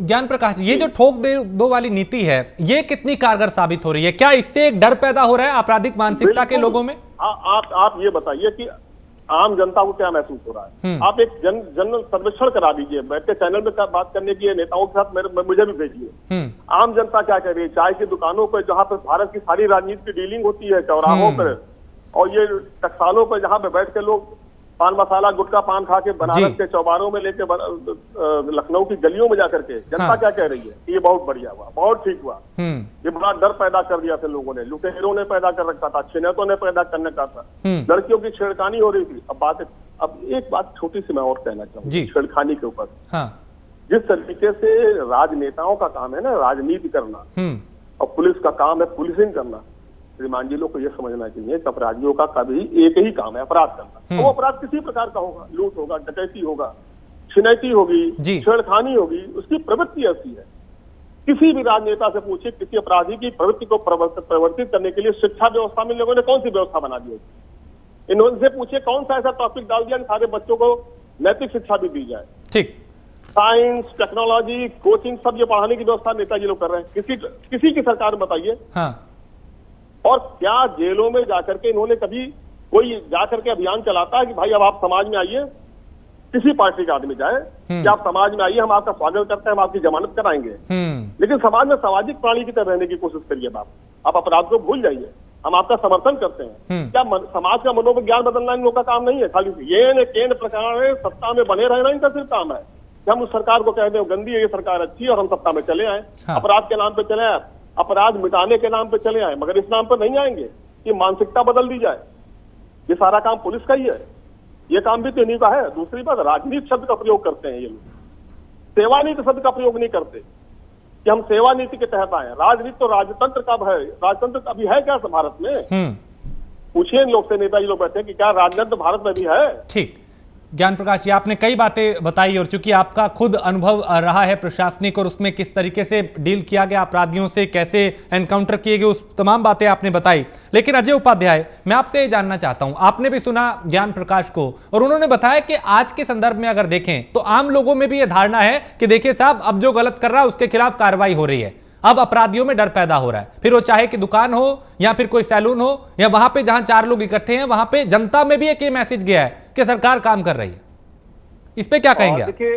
ज्ञान प्रकाश जी, ये जो ठोक दे दो वाली नीति है, ये कितनी कारगर साबित हो रही है? क्या इससे एक डर पैदा हो रहा है आपराधिक मानसिकता के लोगों में? आप ये बताइए कि आम जनता को क्या महसूस हो रहा है? आप एक जनरल सर्वेक्षण करा दीजिए, बैठ के चैनल में बात करने की नेताओं के साथ मुझे भी भेजिए। आम जनता क्या कह रही है? चाय की दुकानों पर जहाँ पर भारत की सारी राजनीति की डीलिंग होती है, चौराहों पर और ये टकसालों पर जहाँ पे बैठ के लोग पान मसाला गुटखा पान खा के बनारस के चौबारों में लेके लखनऊ की गलियों में जाकर के जनता क्या कह रही है? ये बहुत बढ़िया हुआ, बहुत ठीक हुआ। ये बड़ा डर पैदा कर दिया था लोगों ने, लुटेरों ने पैदा कर रखा था, छिनैतों ने पैदा करने का था, लड़कियों की छेड़खानी हो रही थी। अब एक बात छोटी सी मैं और कहना चाहूंगा छेड़खानी के ऊपर। जिस तरीके से राजनेताओं का काम है ना राजनीति करना, और पुलिस का काम है पुलिसिंग करना, श्रीमान जी लोग को यह समझना चाहिए कि अपराधियों का कभी एक ही काम है, अपराध करना। तो वो अपराध किसी प्रकार का होगा, लूट होगा, डकैती होगा, छिनैती होगी, छेड़खानी होगी, उसकी प्रवृत्ति ऐसी है। किसी भी राजनेता से पूछिए, किसी अपराधी की प्रवृत्ति को प्रवर्तित करने के लिए शिक्षा व्यवस्था में लोगों ने कौन सी व्यवस्था बना दी? इनसे पूछिए कौन सा ऐसा टॉपिक डाल दिया कि सारे बच्चों को नैतिक शिक्षा भी दी जाए। ठीक, साइंस, टेक्नोलॉजी, कोचिंग सब ये पढ़ाने की व्यवस्था नेताजी लोग कर रहे हैं। किसी की सरकार बताइए। और क्या जेलों में जाकर के इन्होंने कभी कोई जाकर के अभियान चलाता है कि भाई अब आप समाज में आइए? किसी पार्टी का आदमी जाए कि आप समाज में आइए, हम आपका स्वागत करते हैं, हम आपकी जमानत कराएंगे। लेकिन समाज में सामाजिक प्राणी की तरह रहने की कोशिश करिए। आप अपराध को भूल जाइए, हम आपका समर्थन करते हैं। क्या समाज का मनोविज्ञान बदलना इन लोगों का काम नहीं है? खाली ये केंद्र प्रकार में सत्ता में बने रहना इनका सिर्फ काम है कि हम उस सरकार को कहते हैं गंदी है, ये सरकार अच्छी है और हम सत्ता में चले आए, अपराध के नाम पे चले आए, अपराध मिटाने के नाम पे चले आए, मगर इस नाम पर नहीं आएंगे कि मानसिकता बदल दी जाए। ये सारा काम पुलिस का ही है, ये काम भी तो इन्हीं का है। दूसरी बात, राजनीति शब्द का प्रयोग करते हैं ये लोग, सेवा नीति शब्द का प्रयोग नहीं करते कि हम सेवा नीति के तहत आए। राजनीति तो राजतंत्र कब है? राजतंत्र अभी है क्या भारत में? पूछिए इन लोग से, नेताजी लोग बैठे कि क्या राजतंत्र भारत में भी है? ठीक, ज्ञान प्रकाश जी, आपने कई बातें बताई और चूंकि आपका खुद अनुभव रहा है प्रशासनिक और उसमें किस तरीके से डील किया गया अपराधियों से, कैसे एनकाउंटर किए गए, उस तमाम बातें आपने बताई। लेकिन अजय उपाध्याय, मैं आपसे ये जानना चाहता हूं, आपने भी सुना ज्ञान प्रकाश को और उन्होंने बताया कि आज के संदर्भ में अगर देखें तो आम लोगों में भी यह धारणा है कि देखिए साहब, अब जो गलत कर रहा है उसके खिलाफ कार्रवाई हो रही है। अब अपराधियों में डर पैदा हो रहा है, फिर वो चाहे कि दुकान हो या फिर कोई सैलून हो या वहां पे जहां 4 लोग इकट्ठे हैं, वहां पे जनता में भी एक ये मैसेज गया है कि सरकार काम कर रही है। इस पे क्या कहेंगे? देखिए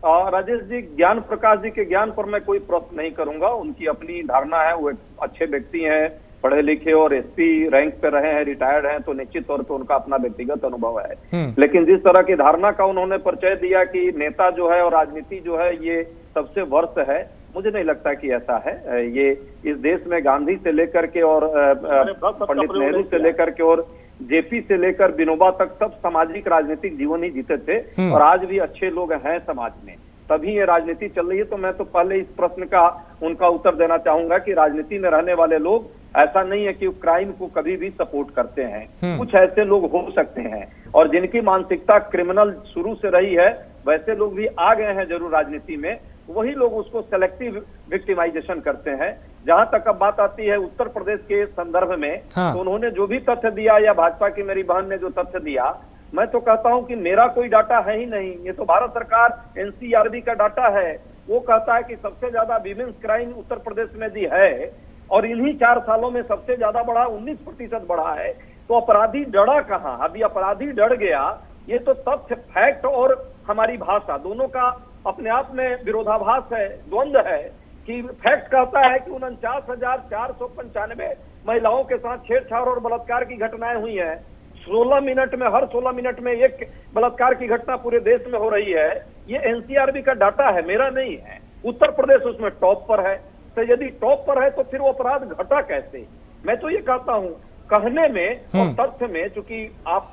राजेश जी, ज्ञान प्रकाश जी के ज्ञान पर मैं कोई प्रश्न नहीं करूंगा। उनकी अपनी धारणा है, वो एक अच्छे व्यक्ति हैं, पढ़े लिखे और एसपी रैंक पे रहे हैं, रिटायर्ड हैं, तो निश्चित तौर पे उनका अपना व्यक्तिगत अनुभव है। लेकिन जिस तरह की धारणा का उन्होंने परिचय दिया कि नेता जो है और राजनीति जो है ये सबसे वर्स्ट है, मुझे नहीं लगता कि ऐसा है। ये इस देश में गांधी से लेकर के और पंडित नेहरू से लेकर के और जेपी से लेकर विनोबा तक सब सामाजिक राजनीतिक जीवन ही जीते थे और आज भी अच्छे लोग हैं समाज में, तभी ये राजनीति चल रही है। तो मैं तो पहले इस प्रश्न का उनका उत्तर देना चाहूंगा कि राजनीति में रहने वाले लोग ऐसा नहीं है कि क्राइम को कभी भी सपोर्ट करते हैं। कुछ ऐसे लोग हो सकते हैं और जिनकी मानसिकता क्रिमिनल शुरू से रही है, वैसे लोग भी आ गए हैं जरूर राजनीति में, वही लोग उसको सेलेक्टिव विक्टिमाइजेशन करते हैं। जहां तक अब बात आती है उत्तर प्रदेश के संदर्भ में, तो उन्होंने जो भी तथ्य दिया या भाजपा की मेरी बहन ने जो तथ्य दिया, मैं तो कहता हूं कि मेरा कोई डाटा है ही नहीं। ये तो भारत सरकार एनसीआरबी का डाटा है। वो कहता है कि सबसे ज्यादा विमेंस क्राइम उत्तर प्रदेश में भी है और इन्हीं 4 सालों में सबसे ज्यादा बढ़ा, 19% बढ़ा है। तो अपराधी डरा कहां? अभी अपराधी डर गया, ये तो तथ्य, फैक्ट और हमारी भाषा दोनों का अपने आप में विरोधाभास है, द्वंद्व है। कि फैक्ट कहता है कि 49,495 महिलाओं के साथ छेड़छाड़ और बलात्कार की घटनाएं हुई हैं। 16 मिनट में, हर 16 मिनट में एक बलात्कार की घटना पूरे देश में हो रही है। ये एनसीआरबी का डाटा है, मेरा नहीं है। उत्तर प्रदेश उसमें टॉप पर है। तो यदि टॉप पर है तो फिर वो अपराध घटा कैसे? मैं तो ये कहता हूं, कहने में और तथ्य में, चूंकि आप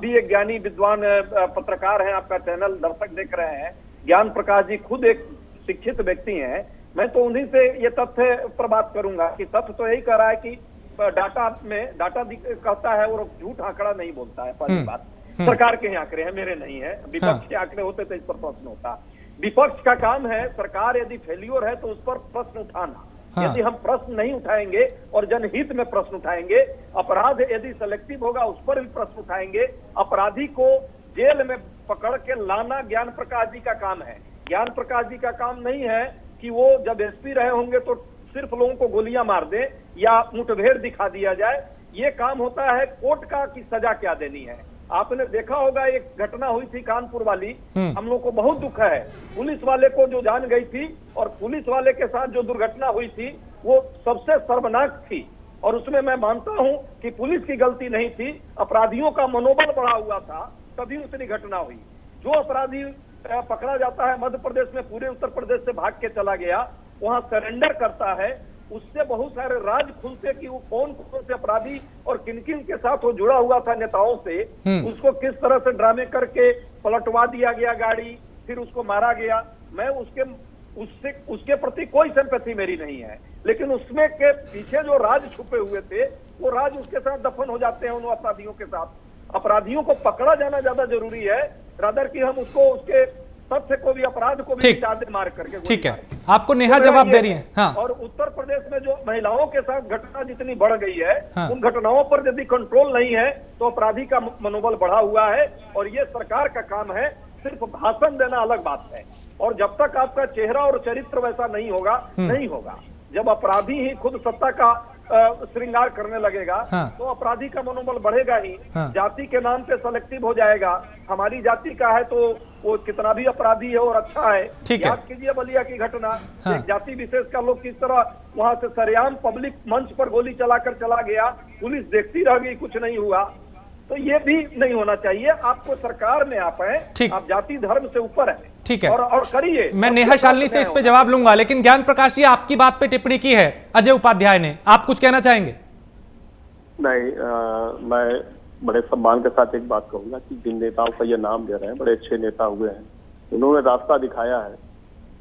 भी एक ज्ञानी विद्वान पत्रकार हैं, आपका चैनल दर्शक देख रहे हैं, ज्ञान प्रकाश जी खुद एक शिक्षित व्यक्ति हैं, मैं तो उन्हीं से ये तथ्य पर बात करूंगा कि तथ्य तो यही कह रहा है कि डाटा कहता है और झूठ आंकड़ा नहीं बोलता है। पहली बात, सरकार के ही आंकड़े हैं, मेरे नहीं है। विपक्ष के आंकड़े होते तो इस पर प्रश्न होता। विपक्ष का काम है, सरकार यदि फेल्योर है तो उस पर प्रश्न उठाना। यदि हम प्रश्न नहीं उठाएंगे और जनहित में प्रश्न उठाएंगे, अपराध यदि सेलेक्टिव होगा उस पर भी प्रश्न उठाएंगे, अपराधी को जेल में पकड़ के लाना ज्ञान प्रकाश जी का काम है। ज्ञान प्रकाश जी का काम नहीं है कि वो जब एसपी रहे होंगे तो सिर्फ लोगों को गोलियां मार दे या मुठभेड़ दिखा दिया जाए। ये काम होता है कोर्ट का कि सजा क्या देनी है। आपने देखा होगा एक घटना हुई थी कानपुर वाली, हम लोग को बहुत दुख है। पुलिस वाले को जो जान गई थी और पुलिस वाले के साथ जो दुर्घटना हुई थी वो सबसे शर्मनाक थी। और उसमें मैं मानता हूं कि पुलिस की गलती नहीं थी, अपराधियों का मनोबल बढ़ा हुआ था, तभी उतनी घटना हुई। जो अपराधी पकड़ा जाता है मध्य प्रदेश में, पूरे उत्तर प्रदेश से भाग के चला गया, वहां सरेंडर करता है, उससे बहुत सारे राज खुलते कि वो कौन कौन से अपराधी और किन किन के साथ वो जुड़ा हुआ था नेताओं से, उसको किस तरह से ड्रामे करके पलटवा दिया गया गाड़ी, फिर उसको मारा गया। मैं उसके प्रति कोई सिंपैथी मेरी नहीं है, लेकिन उसमें के पीछे जो राज छुपे हुए थे वो राज उसके साथ दफन हो जाते हैं उन अपराधियों के साथ। अपराधियों को पकड़ा जाना ज्यादा जरूरी है, रादर कि हम उसको उसके तथ्य को भी, अपराध को भी मार करके। ठीक है, आपको नेहा जवाब दे रही है। हाँ। और उत्तर प्रदेश में जो महिलाओं के साथ घटना जितनी बढ़ गई है, उन घटनाओं पर यदि कंट्रोल नहीं है तो अपराधी का मनोबल बढ़ा हुआ है। और ये सरकार का काम है, सिर्फ भाषण देना अलग बात है। और जब तक आपका चेहरा और चरित्र वैसा नहीं होगा, नहीं होगा। जब अपराधी ही खुद सत्ता का श्रृंगार करने लगेगा तो अपराधी का मनोबल बढ़ेगा ही। जाति के नाम पे सेलेक्टिव हो जाएगा। हमारी जाति का है तो वो कितना भी अपराधी है और अच्छा है। याद कीजिए बलिया की घटना, एक जाति विशेष का लोग किस तरह वहां से सरेआम पब्लिक मंच पर गोली चलाकर चला गया, पुलिस देखती रह गई, कुछ नहीं हुआ। तो ये भी नहीं होना चाहिए। आपको सरकार में आप हैं, आप जाति धर्म से ऊपर है। ठीक है, और करिए। मैं नेहा शालिनी से इस पे जवाब लूंगा, लेकिन ज्ञान प्रकाश जी आपकी बात पे टिप्पणी की है अजय उपाध्याय ने, आप कुछ कहना चाहेंगे? नहीं, मैं बड़े सम्मान के साथ एक बात कहूंगा कि जिन नेताओं का ये नाम ले रहे हैं, बड़े अच्छे नेता हुए हैं, उन्होंने रास्ता दिखाया है।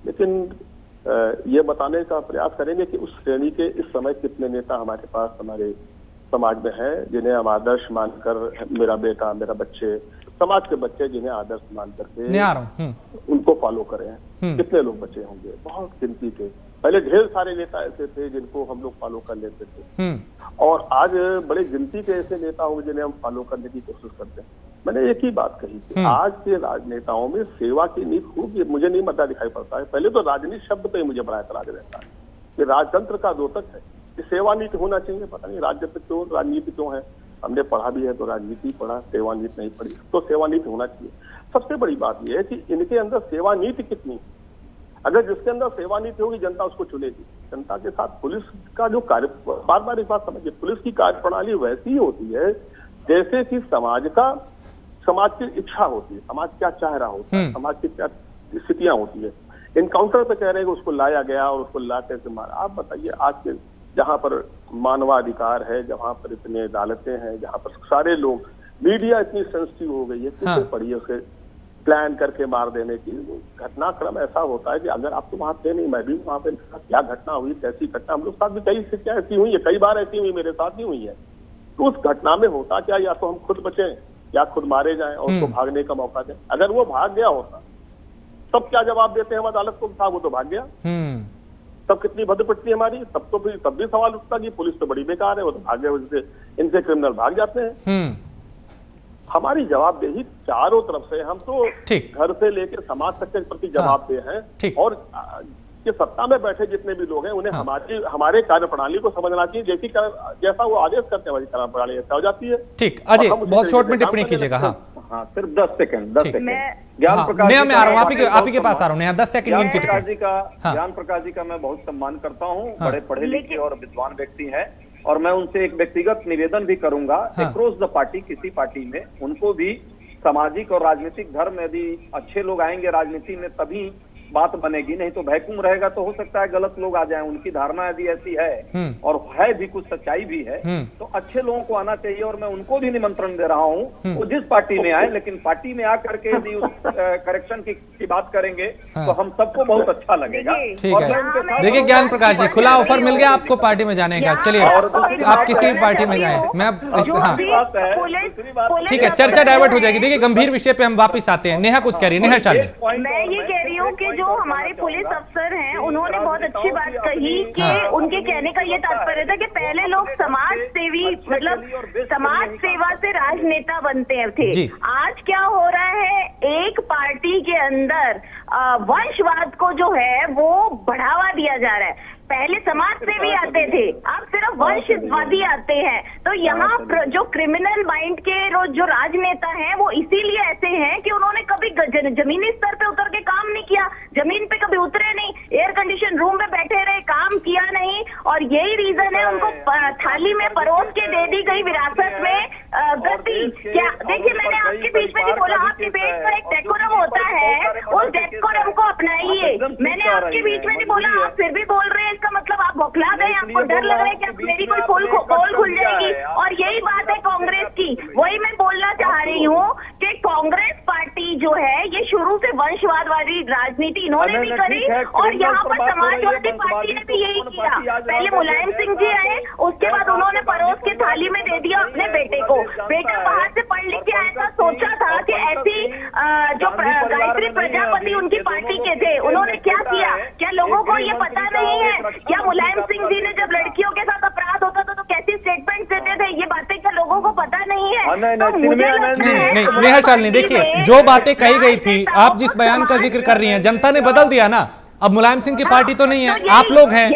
लेकिन ये बताने का प्रयास करेंगे कि उस श्रेणी के इस समय कितने नेता हमारे पास, हमारे समाज में है, जिन्हें हम आदर्श मानकर, मेरा बेटा, मेरा बच्चे, समाज के बच्चे जिन्हें आदर्श मान करके उनको फॉलो करें। कितने लोग बचे होंगे? बहुत गिनती के। पहले ढेर सारे नेता ऐसे थे जिनको हम लोग फॉलो कर लेते थे, और आज बड़े गिनती के ऐसे नेता होंगे जिन्हें हम फॉलो करने की कोशिश करते हैं। मैंने एक ही बात कही कि आज के राजनेताओं में सेवा की नीति खूब, मुझे नहीं मद्दा दिखाई पड़ता है। पहले तो राजनीति शब्द पे मुझे बड़ा एतराज रहता है कि राजतंत्र का द्योतक है, सेवा नीति होना चाहिए। पता नहीं राज्य पे क्यों राजनीति क्यों है। हमने पढ़ा भी है तो राजनीति पढ़ा, सेवा नीति नहीं पढ़ी, तो सेवा नीति होना चाहिए। सबसे बड़ी बात यह है कि इनके अंदर सेवा नीति कितनी है। अगर जिसके अंदर सेवा नीति होगी जनता उसको चुनेगी। जनता के साथ पुलिस का जो कार्य, बार बार एक बात समझिए, पुलिस की कार्यप्रणाली वैसी होती है जैसे कि समाज की इच्छा होती है, समाज क्या चाह रहा होता है, समाज की क्या स्थितियां होती है। इनकाउंटर पे कह रहे हैं कि उसको लाया गया और उसको ला कैसे मारा। आप बताइए, आज के जहां पर मानवाधिकार है, जहां पर इतने अदालतें हैं, जहां पर सारे लोग, मीडिया इतनी सेंसिटिव हो गई है, किससे पड़ी है उसे प्लान करके मार देने की। घटनाक्रम ऐसा होता है कि अगर आप तो वहां थे नहीं, मैं भी वहां पे, क्या घटना हुई, कैसी घटना, हम लोग साथ भी कई स्थितियां ऐसी हुई है, कई बार ऐसी हुई, मेरे साथ भी हुई है। तो उस घटना में होता क्या, या तो हम खुद बचें या खुद मारे जाएं और उसको भागने का मौका दें। अगर वो भाग गया होता तब क्या जवाब देते हैं हम अदालत को? था वो तो भाग गया, तब कितनी भद्रपट्टी हमारी, तब भी सवाल उठता कि पुलिस तो बड़ी बेकार है, वो तो भाग गए, इनसे क्रिमिनल भाग जाते हैं। हमारी जवाबदेही चारों तरफ से, हम तो घर से लेकर समाज तक के प्रति जवाबदेह हैं। और ये सत्ता में बैठे जितने भी लोग हैं उन्हें हमारे कार्यप्रणाली को समझना चाहिए। जैसा वो आदेश करते हैं हमारी कार्यप्रणाली ऐसा हो जाती है। ठीक, अजय बहुत शॉर्ट में टिप्पणी कीजिएगा। हाँ, सिर्फ 10 सेकंड। ज्ञान प्रकाश जी, मैं आ रहा हूँ, आप ही के पास आ रहा हूँ। 10 सेकंड ज्ञान प्रकाश जी का मैं बहुत सम्मान करता हूँ। बड़े पढ़े लिखे और विद्वान व्यक्ति हैं। और मैं उनसे एक व्यक्तिगत निवेदन भी करूंगा अक्रॉस द पार्टी, किसी पार्टी में उनको भी सामाजिक और राजनीतिक धर्म, यदि अच्छे लोग आएंगे राजनीति में तभी बात बनेगी, नहीं तो वैक्यूम रहेगा तो हो सकता है गलत लोग आ जाएं। उनकी धारणा यदि ऐसी है और है भी, कुछ सच्चाई भी है, तो अच्छे लोगों को आना चाहिए। और मैं उनको भी निमंत्रण दे रहा हूं वो जिस पार्टी में आए, लेकिन पार्टी में आकर के यदि उस करेक्शन की बात करेंगे तो हम सबको बहुत अच्छा लगेगा। ठीक है, देखिए ज्ञान प्रकाश जी, खुला ऑफर मिल गया आपको पार्टी में जाने का, चलिए आप किसी पार्टी में जाए। मैं हाँ ठीक है, चर्चा डाइवर्ट हो जाएगी। देखिए गंभीर विषय पे हम वापिस आते हैं। नेहा कुछ कह रही है, नेहा शालिनी। मैं ये कह रही हूँ कि जो हमारे पुलिस अफसर हैं उन्होंने बहुत अच्छी बात कही कि उनके कहने का ये तात्पर्य था कि पहले लोग समाज सेवी, मतलब समाज सेवा से राजनेता बनते थे। आज क्या हो रहा है, एक पार्टी के अंदर वंशवाद को जो है वो बढ़ावा दिया जा रहा है। पहले समाज सेवी आते थे, अब सिर्फ वंशवादी आते हैं। तो यहाँ जो क्रिमिनल माइंड के जो राजनेता हैं वो इसीलिए ऐसे हैं कि उन्होंने कभी जमीनी स्तर पे उतर के काम नहीं किया, जमीन पे कभी उतरे नहीं, एयर कंडीशन रूम में बैठे रहे, काम किया नहीं। और यही रीजन है उनको थाली में परोस के दे दी गई विरासत में गति। क्या देखिए, मैंने आपके बीच में भी बोला, आप डिबेट का एक डेकोरम होता है, उस डेकोरम को अपनाइए। मैंने आपके बीच में नहीं बोला, आप फिर भी बोल रहे हैं, इसका मतलब आप बौखला गए, आपको डर लग रहा है कि मेरी कोई पोल खुल जाएगी। और यही बात है कांग्रेस की, वही मैं बोलना चाह रही हूँ कि कांग्रेस पार्टी जो है ये शुरू से वंशवाद वाली राजनीति इन्होंने भी करी और यहाँ पर समाजवादी पार्टी ने भी यही किया। पहले मुलायम सिंह जी आए, उसके बाद उन्होंने परोस के थाली में दे दिया अपने बेटे को। बेटा बाहर से पढ़ लिख के आया था, सोचा था कि ऐसी जो गायत्री प्रजापति उनकी पार्टी के थे, उन्होंने क्या किया? क्या लोगों को ये पता नहीं है? क्या मुलायम सिंह जी ने जब लड़कियों के साथ अपराध होता था तो कैसी स्टेटमेंट देते थे? ये बातें क्या लोगों को पता नहीं है? नहीं, नेहा शालिनी, देखिए जो बातें कही गई थी, आप जिस बयान का जिक्र कर रही हैं, जनता ने बदल दिया ना। अब मुलायम सिंह की पार्टी तो नहीं है, आप लोग हैं।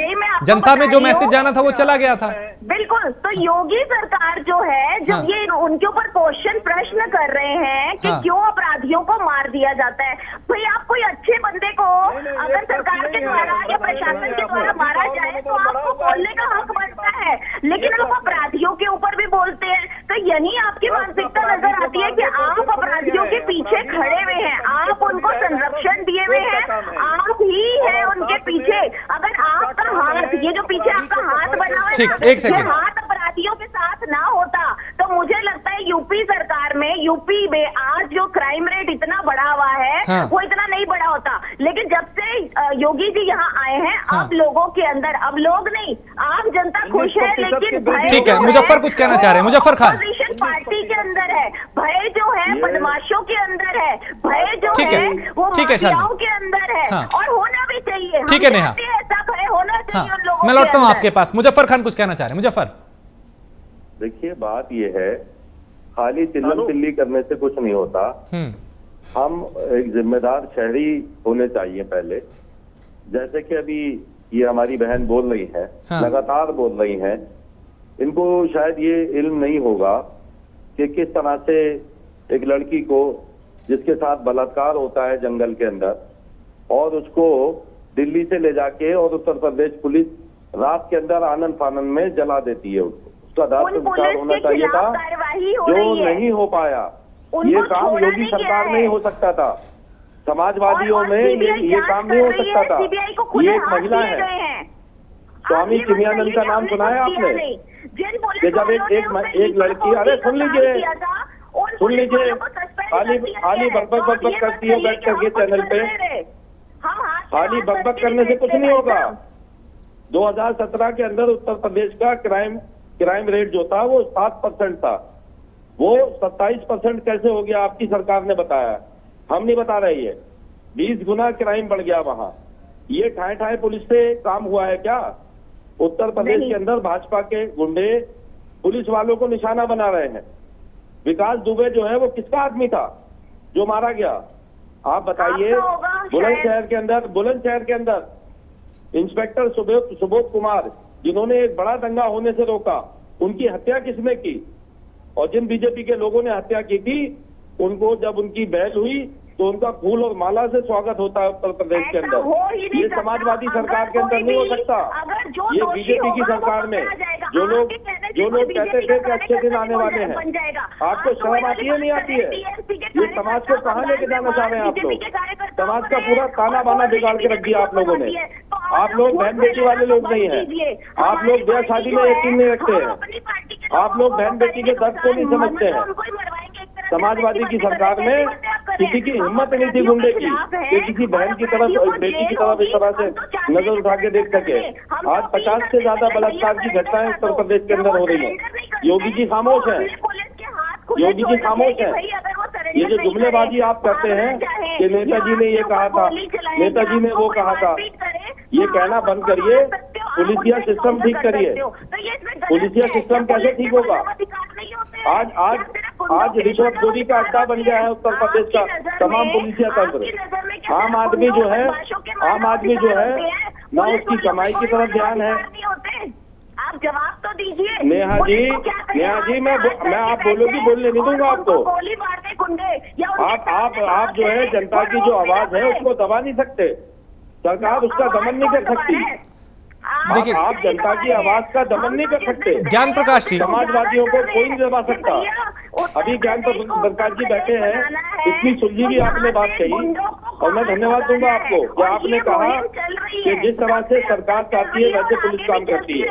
जनता में जो मैसेज जाना था वो चला गया था। बिल्कुल। तो योगी सरकार जो है, जब ये उनके ऊपर क्वेश्चन प्रश्न कर रहे हैं कि क्यों अपराधियों को मार दिया जाता है, भाई आप कोई अच्छे बंदे को अगर सरकार के द्वारा या प्रशासन के द्वारा मारा जाए तो आपको बोलने का हक बनता है, लेकिन आप अपराधियों के ऊपर भी बोलते हैं। तो यही आपकी मानसिकता नजर आती है कि आप अपराधियों के पीछे खड़े हुए हैं, आप उनको संरक्षण दिए हुए हैं, आप ही है उनके पीछे। अगर आपका हाथ, ये जो पीछे आपका हाथ बना हुआ है, ये हाथ अपराधियों के साथ ना होता तो मुझे लगता है यूपी सरकार में, यूपी में आज जो क्राइम रेट इतना बढ़ा हुआ है वो इतना नहीं बढ़ा होता। लेकिन जब से योगी जी यहाँ आए हैं, अब लोगों के अंदर, अब लोग नहीं, आम जनता खुश है, लेकिन भय, ठीक है, मुजफ्फर कुछ कहना चाह रहे हैं, मुजफ्फर खान। पार्टी के अंदर है भय, जो है बदमाशों के अंदर है भय, जो है वो माफियाओं के अंदर है, और होना भी चाहिए। ठीक है नेहा, ऐसा भय होना चाहिए उन लोगों। मैं लौटता हूँ आपके पास। मुजफ्फर खान कुछ कहना चाह रहे हैं। मुजफ्फर, देखिए बात यह है, खाली चिल्लम चिल्ली करने से कुछ नहीं होता। हम एक जिम्मेदार शहरी होने चाहिए पहले। जैसे कि अभी ये हमारी बहन बोल रही है, लगातार बोल रही हैं, इनको शायद ये इल्म नहीं होगा कि किस तरह से एक लड़की को जिसके साथ बलात्कार होता है जंगल के अंदर, और उसको दिल्ली से ले जाके और उत्तर प्रदेश पुलिस रात के अंदर आनंद फानन में जला देती है उसको। उसका दाद संस्कार होना चाहिए था, जो नहीं हो पाया। ये काम योगी सरकार में ही हो सकता था, समाजवादियों में ये काम नहीं हो सकता था। ये एक महिला है, स्वामी चिन्मयानंद का नाम सुना है आपने? कि जब एक लड़की, अरे सुन लीजिए, खाली बकबक करती है बैठ करके चैनल पे, खाली बकबक करने से कुछ नहीं होगा। 2017 के अंदर उत्तर प्रदेश का क्राइम रेट जो था वो 7% था, वो 27% कैसे हो गया आपकी सरकार ने बताया, हम नहीं बता रहे। ये 20 गुना क्राइम बढ़ गया वहां। ये ठाए ठाए पुलिस से काम हुआ है क्या? उत्तर प्रदेश के अंदर भाजपा के गुंडे पुलिस वालों को निशाना बना रहे हैं। विकास दुबे जो है वो किसका आदमी था जो मारा गया? आप बताइए। बुलंदशहर के अंदर इंस्पेक्टर सुबोध कुमार, जिन्होंने एक बड़ा दंगा होने से रोका, उनकी हत्या किसने की? और जिन बीजेपी के लोगों ने हत्या की थी, उनको जब उनकी बहल हुई तो उनका फूल और माला से स्वागत होता है उत्तर प्रदेश के अंदर। ये समाजवादी सरकार के अंदर नहीं हो सकता, ये बीजेपी की सरकार में। जो लोग कहते थे कि अच्छे दिन आने वाले हैं, आपको शर्म आती है, नहीं आती है? ये समाज को कहाँ लेके जाना चाह रहे हैं आप लोग? समाज का पूरा ताना बाना बिगाड़ के रख दिया आप लोगों ने। आप लोग बहन बेटी वाले लोग नहीं हैं, आप लोग ब्याह शादी में यकीन नहीं रखते हैं, आप लोग बहन बेटी के दर्द को नहीं समझते हैं। समाजवादी की सरकार में किसी की हिम्मत नहीं थी गुंडे की कि किसी बहन की तरफ, बेटी की तरफ इस तरह से नजर उठा के देख सके। आज 50 से ज्यादा बलात्कार की घटनाएं उत्तर प्रदेश के अंदर हो रही है। योगी जी खामोश है, योगी जी खामोश है। ये जो जुमलेबाजी आप करते हैं कि नेताजी ने ये कहा था, नेताजी ने वो कहा था, ये कहना बंद करिए। पुलिसिया सिस्टम ठीक करिए। पुलिसिया सिस्टम कैसे ठीक होगा? आज रिश्वतखोरी का अड्डा बन गया है उत्तर प्रदेश का तमाम पुलिसिया तंत्र। आम आदमी जो है ना उसकी कमाई की तरफ ध्यान है। आप जवाब तो दीजिए। नेहा जी मैं आप बोलोगी, बोलने नहीं दूंगा आपको। गोली मारते गुंडे आप जो है जनता की जो आवाज है उसको दबा नहीं सकते। सरकार उसका दमन नहीं कर सकती। देखिए, आप जनता की आवाज का दमन नहीं कर सकते। ज्ञान प्रकाश जी, समाजवादियों को कोई नहीं दबा सकता। अभी ज्ञान प्रकाश जी बैठे हैं, इतनी सुलझी भी आपने बात कही और मैं धन्यवाद दूंगा आपको कि आपने कहा कि जिस तरह से सरकार चाहती है वैसे पुलिस काम करती है।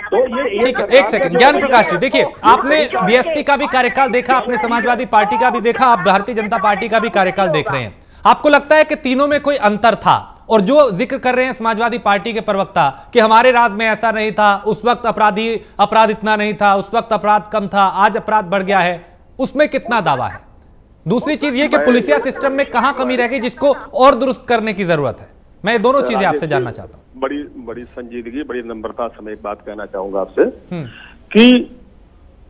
तो ये ठीक है, एक सेकंड। ज्ञान प्रकाश जी, देखिए, आपने बीएसपी का भी कार्यकाल देखा, आपने समाजवादी पार्टी का भी देखा, आप भारतीय जनता पार्टी का भी कार्यकाल देख रहे हैं। आपको लगता है कि तीनों में कोई अंतर था? और जो जिक्र कर रहे हैं समाजवादी पार्टी के प्रवक्ता कि हमारे राज में ऐसा नहीं था, उस वक्त अपराध इतना नहीं था, उस वक्त अपराध कम था, आज अपराध बढ़ गया है, उसमें कितना दावा है? दूसरी चीज ये कि पुलिसिया सिस्टम में कहां कमी रह गई जिसको और दुरुस्त करने की जरूरत है? मैं ये दोनों चीजें आपसे जानना चाहता हूं। बड़ी संजीदगी, बड़ी नम्रता से मैं एक बात कहना चाहूंगा आपसे कि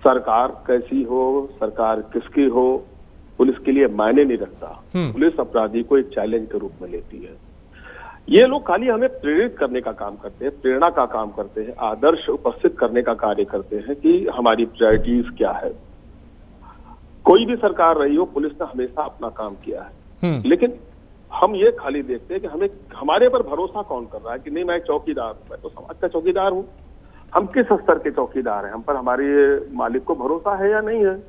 सरकार कैसी हो, सरकार किसकी हो, पुलिस के लिए मायने नहीं रखता। पुलिस अपराधी को एक चैलेंज के रूप में लेती है। ये लोग खाली हमें प्रेरित करने का काम करते हैं, प्रेरणा का काम करते हैं, आदर्श उपस्थित करने का कार्य करते हैं कि हमारी प्रायोरिटीज क्या है। कोई भी सरकार रही हो, पुलिस ने हमेशा अपना काम किया है, लेकिन हम ये खाली देखते हैं कि हमारे पर भरोसा कौन कर रहा है कि नहीं मैं चौकीदार हूं, मैं तो समाज का चौकीदार हूं। हम किस स्तर के चौकीदार हैं? हम पर हमारे मालिक को भरोसा है या नहीं है?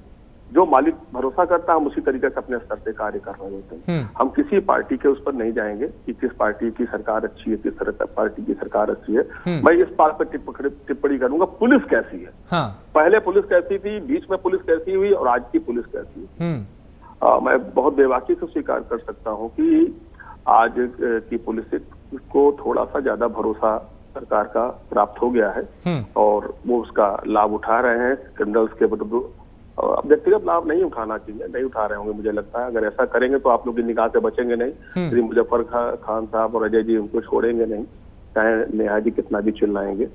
जो मालिक भरोसा करता है हम उसी तरीके से अपने स्तर पे कार्य कर रहे होते हैं। हम किसी पार्टी के उस पर नहीं जाएंगे कि किस पार्टी की सरकार अच्छी है, किस तरह पार्टी की सरकार अच्छी है। मैं इस बात पर टिप्पणी करूंगा, पुलिस कैसी है। हाँ। पहले पुलिस कैसी थी, बीच में पुलिस कैसी हुई और आज की पुलिस कैसी है। मैं बहुत बेबाकी से स्वीकार कर सकता हूँ कि आज की पुलिस को थोड़ा सा ज्यादा भरोसा सरकार का प्राप्त हो गया है और वो उसका लाभ उठा रहे हैं। क्रिमिनल्स के अब व्यक्तिगत लाभ नहीं उठाना चाहिए, नहीं उठा रहे होंगे मुझे लगता है। अगर ऐसा करेंगे तो आप लोग की निगाह से बचेंगे नहीं। श्री मुजफ्फर खान साहब और अजय जी उनको छोड़ेंगे नहीं, चाहे नेहा जी कितना भी चिल्लाएंगे,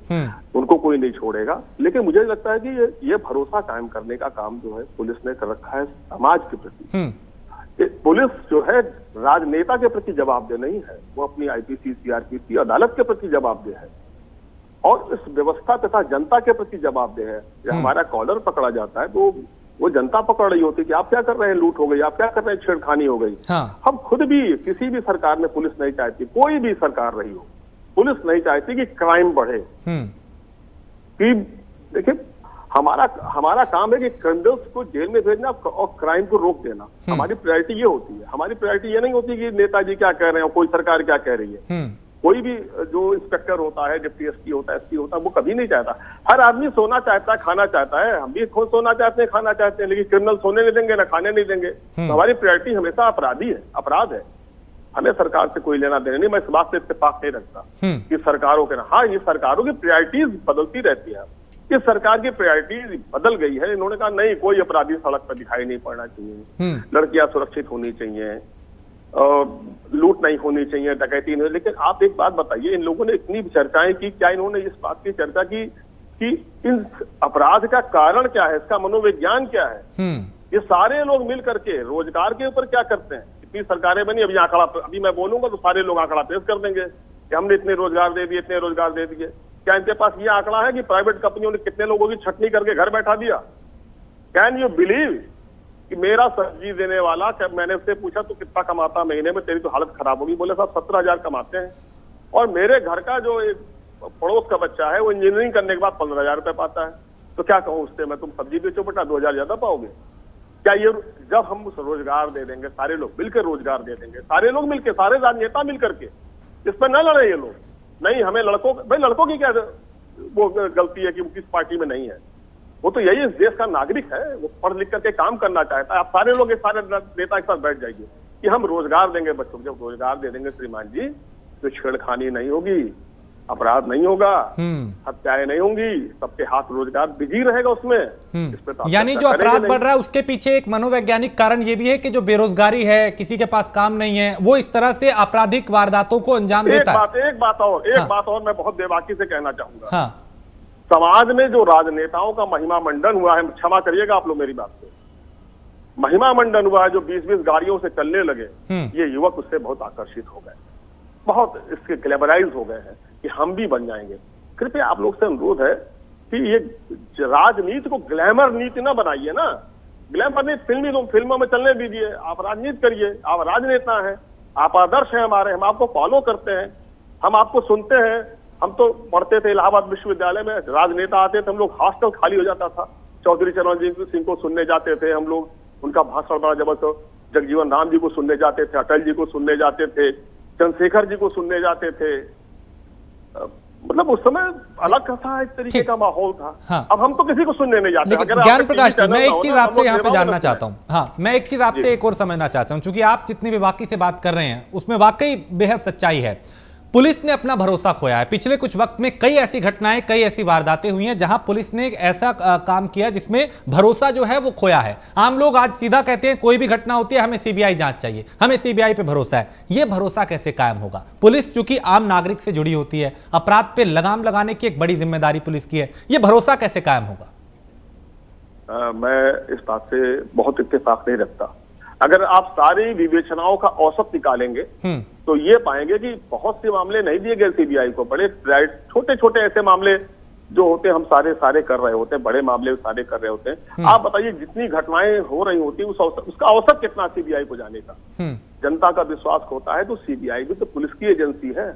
उनको कोई नहीं छोड़ेगा। लेकिन मुझे लगता है कि ये भरोसा कायम करने का काम जो है पुलिस ने कर रखा है समाज के प्रति। पुलिस जो है राजनेता के प्रति जवाबदेह नहीं है, वो अपनी आईपीसी, सीआरपीसी, अदालत के प्रति जवाबदेह है और इस व्यवस्था तथा जनता के प्रति जवाबदेह है। जब हमारा कॉलर पकड़ा जाता है तो वो जनता पकड़ रही होती है कि आप क्या कर रहे हैं, लूट हो गई, आप क्या कर रहे हैं, छेड़खानी हो गई। हाँ। हम खुद भी, किसी भी सरकार में पुलिस नहीं चाहती, कोई भी सरकार रही हो, पुलिस नहीं चाहती कि क्राइम बढ़े। कि देखिए, हमारा काम है कि क्रिमिनल्स को जेल में भेजना और क्राइम को रोक देना। हमारी प्रायोरिटी ये होती है। हमारी प्रायोरिटी ये नहीं होती कि नेताजी क्या कह रहे हैं, कोई सरकार क्या कह रही है। कोई भी जो इंस्पेक्टर होता है, डिप्टी एसपी होता है, एसपी होता है, वो कभी नहीं चाहता। हर आदमी सोना चाहता है, खाना चाहता है। हम भी खुद सोना चाहते हैं, खाना चाहते हैं, लेकिन क्रिमिनल सोने नहीं देंगे, ना खाने नहीं देंगे। तो हमारी प्रायोरिटी हमेशा अपराध है। हमें सरकार से कोई लेना देना नहीं। मैं इस बात से इत्तेफाक नहीं रखता कि सरकारों के हाँ, ये सरकारों की प्रायोरिटीज बदलती रहती है। इस सरकार की प्रायोरिटी बदल गई है। इन्होंने कहा नहीं, कोई अपराधी सड़क पर दिखाई नहीं पड़ना चाहिए, लड़कियां सुरक्षित होनी चाहिए, लूट नहीं होनी चाहिए, डकैती नहीं। लेकिन आप एक बात बताइए, इन लोगों ने इतनी चर्चाएं की, क्या इन्होंने इस बात की चर्चा की कि इन अपराध का कारण क्या है, इसका मनोविज्ञान क्या है? ये सारे लोग मिल करके रोजगार के ऊपर क्या करते हैं? इतनी सरकारें बनी, अभी मैं बोलूंगा तो सारे लोग आंकड़ा पेश कर देंगे कि हमने इतने रोजगार दे दिए, इतने रोजगार दे दिए। क्या इनके पास ये आंकड़ा है कि प्राइवेट कंपनियों ने कितने लोगों की छटनी करके घर बैठा दिया? कैन यू बिलीव कि मेरा सब्जी देने वाला, जब मैंने उससे पूछा तो कितना कमाता महीने में, तेरी तो हालत खराब होगी, बोले साहब 17,000 कमाते हैं। और मेरे घर का जो पड़ोस का बच्चा है, वो इंजीनियरिंग करने के बाद 15,000 रुपए पाता है, तो क्या कहूँ उससे, मैं तुम सब्जी बेचो बेटा 2,000 ज्यादा पाओगे क्या? ये जब हम उस रोजगार दे देंगे, सारे लोग मिलकर रोजगार दे देंगे, सारे लोग मिलकर, सारे राजनेता मिलकर के, इस पर न लड़े ये लोग। नहीं, हमें लड़कों की क्या वो गलती है कि वो किस पार्टी में नहीं है, वो तो यही इस देश का नागरिक है, वो पढ़ लिख करके काम करना चाहता है। आप सारे लोग, सारे नेता के साथ बैठ जाइए कि हम रोजगार देंगे बच्चों को। जब रोजगार दे देंगे श्रीमान जी, तो छेड़खानी नहीं होगी, अपराध नहीं होगा, हत्याएं नहीं होंगी, सबके हाथ रोजगार बिजी रहेगा उसमें। इस पे तो यानी जो अपराध बढ़ रहा है उसके पीछे एक मनोवैज्ञानिक कारण ये भी है कि जो बेरोजगारी है, किसी के पास काम नहीं है, वो इस तरह से आपराधिक वारदातों को अंजाम देता है। एक बात और मैं बहुत बेबाकी से कहना चाहूंगा। समाज में जो राजनेताओं का महिमा मंडन हुआ है, क्षमा करिएगा आप लोग मेरी बात को, महिमा मंडन हुआ है, जो 20-20 गाड़ियों से चलने लगे, ये युवक उससे बहुत आकर्षित हो गए, बहुत इसके ग्लैमराइज हो गए हैं कि हम भी बन जाएंगे। कृपया आप लोग से अनुरोध है कि ये राजनीति को ग्लैमर नीति ना बनाइए ना। ग्लैमर नीति फिल्मों में चलने दीजिए, आप राजनीति करिए, आप राजनेता हैं, आप आदर्श हैं हमारे, हम आपको फॉलो करते हैं, हम आपको सुनते हैं। हम तो पढ़ते थे इलाहाबाद विश्वविद्यालय में, राजनेता आते थे, हम लोग हॉस्टल खाली हो जाता था, चौधरी चरण सिंह को सुनने जाते थे हम लोग, उनका भाषण बड़ा जबरदस्त, जगजीवन राम जी को सुनने जाते थे, अटल जी को सुनने जाते थे, चंद्रशेखर जी को सुनने जाते थे। मतलब उस समय अलग था, इस तरीके का माहौल था। अब हम तो किसी को सुनने नहीं जाते। ज्ञान प्रकाश जी, मैं एक चीज आपसे यहाँ पे जानना चाहता हूँ। हाँ, मैं एक चीज आपसे एक और समझना चाहता हूँ, क्योंकि आप जितनी बेबाकी से बात कर रहे हैं उसमें वाकई बेहद सच्चाई है। पुलिस ने अपना भरोसा खोया है। पिछले कुछ वक्त में कई ऐसी घटनाएं, कई ऐसी वारदातें हुई हैं जहां पुलिस ने एक ऐसा काम किया जिसमें भरोसा जो है वो खोया है। आम लोग आज सीधा कहते हैं कोई भी घटना होती है हमें सीबीआई जांच चाहिए, हमें सीबीआई पे भरोसा है। ये भरोसा कैसे कायम होगा? पुलिस चूंकि आम नागरिक से जुड़ी होती है, अपराध पे लगाम लगाने की एक बड़ी जिम्मेदारी पुलिस की है, ये भरोसा कैसे कायम होगा? मैं इस बात से बहुत इत्तेफाक नहीं रखता। अगर आप सारी विवेचनाओं का औसत निकालेंगे तो ये पाएंगे कि बहुत से मामले नहीं दिए गए सीबीआई को। बड़े छोटे छोटे ऐसे मामले जो होते हैं हम सारे कर रहे होते हैं, बड़े मामले सारे कर रहे होते हैं। आप बताइए जितनी घटनाएं हो रही होती है उसका औसत कितना सीबीआई को जाने का? जनता का विश्वास होता है तो सीबीआई भी तो पुलिस की एजेंसी है,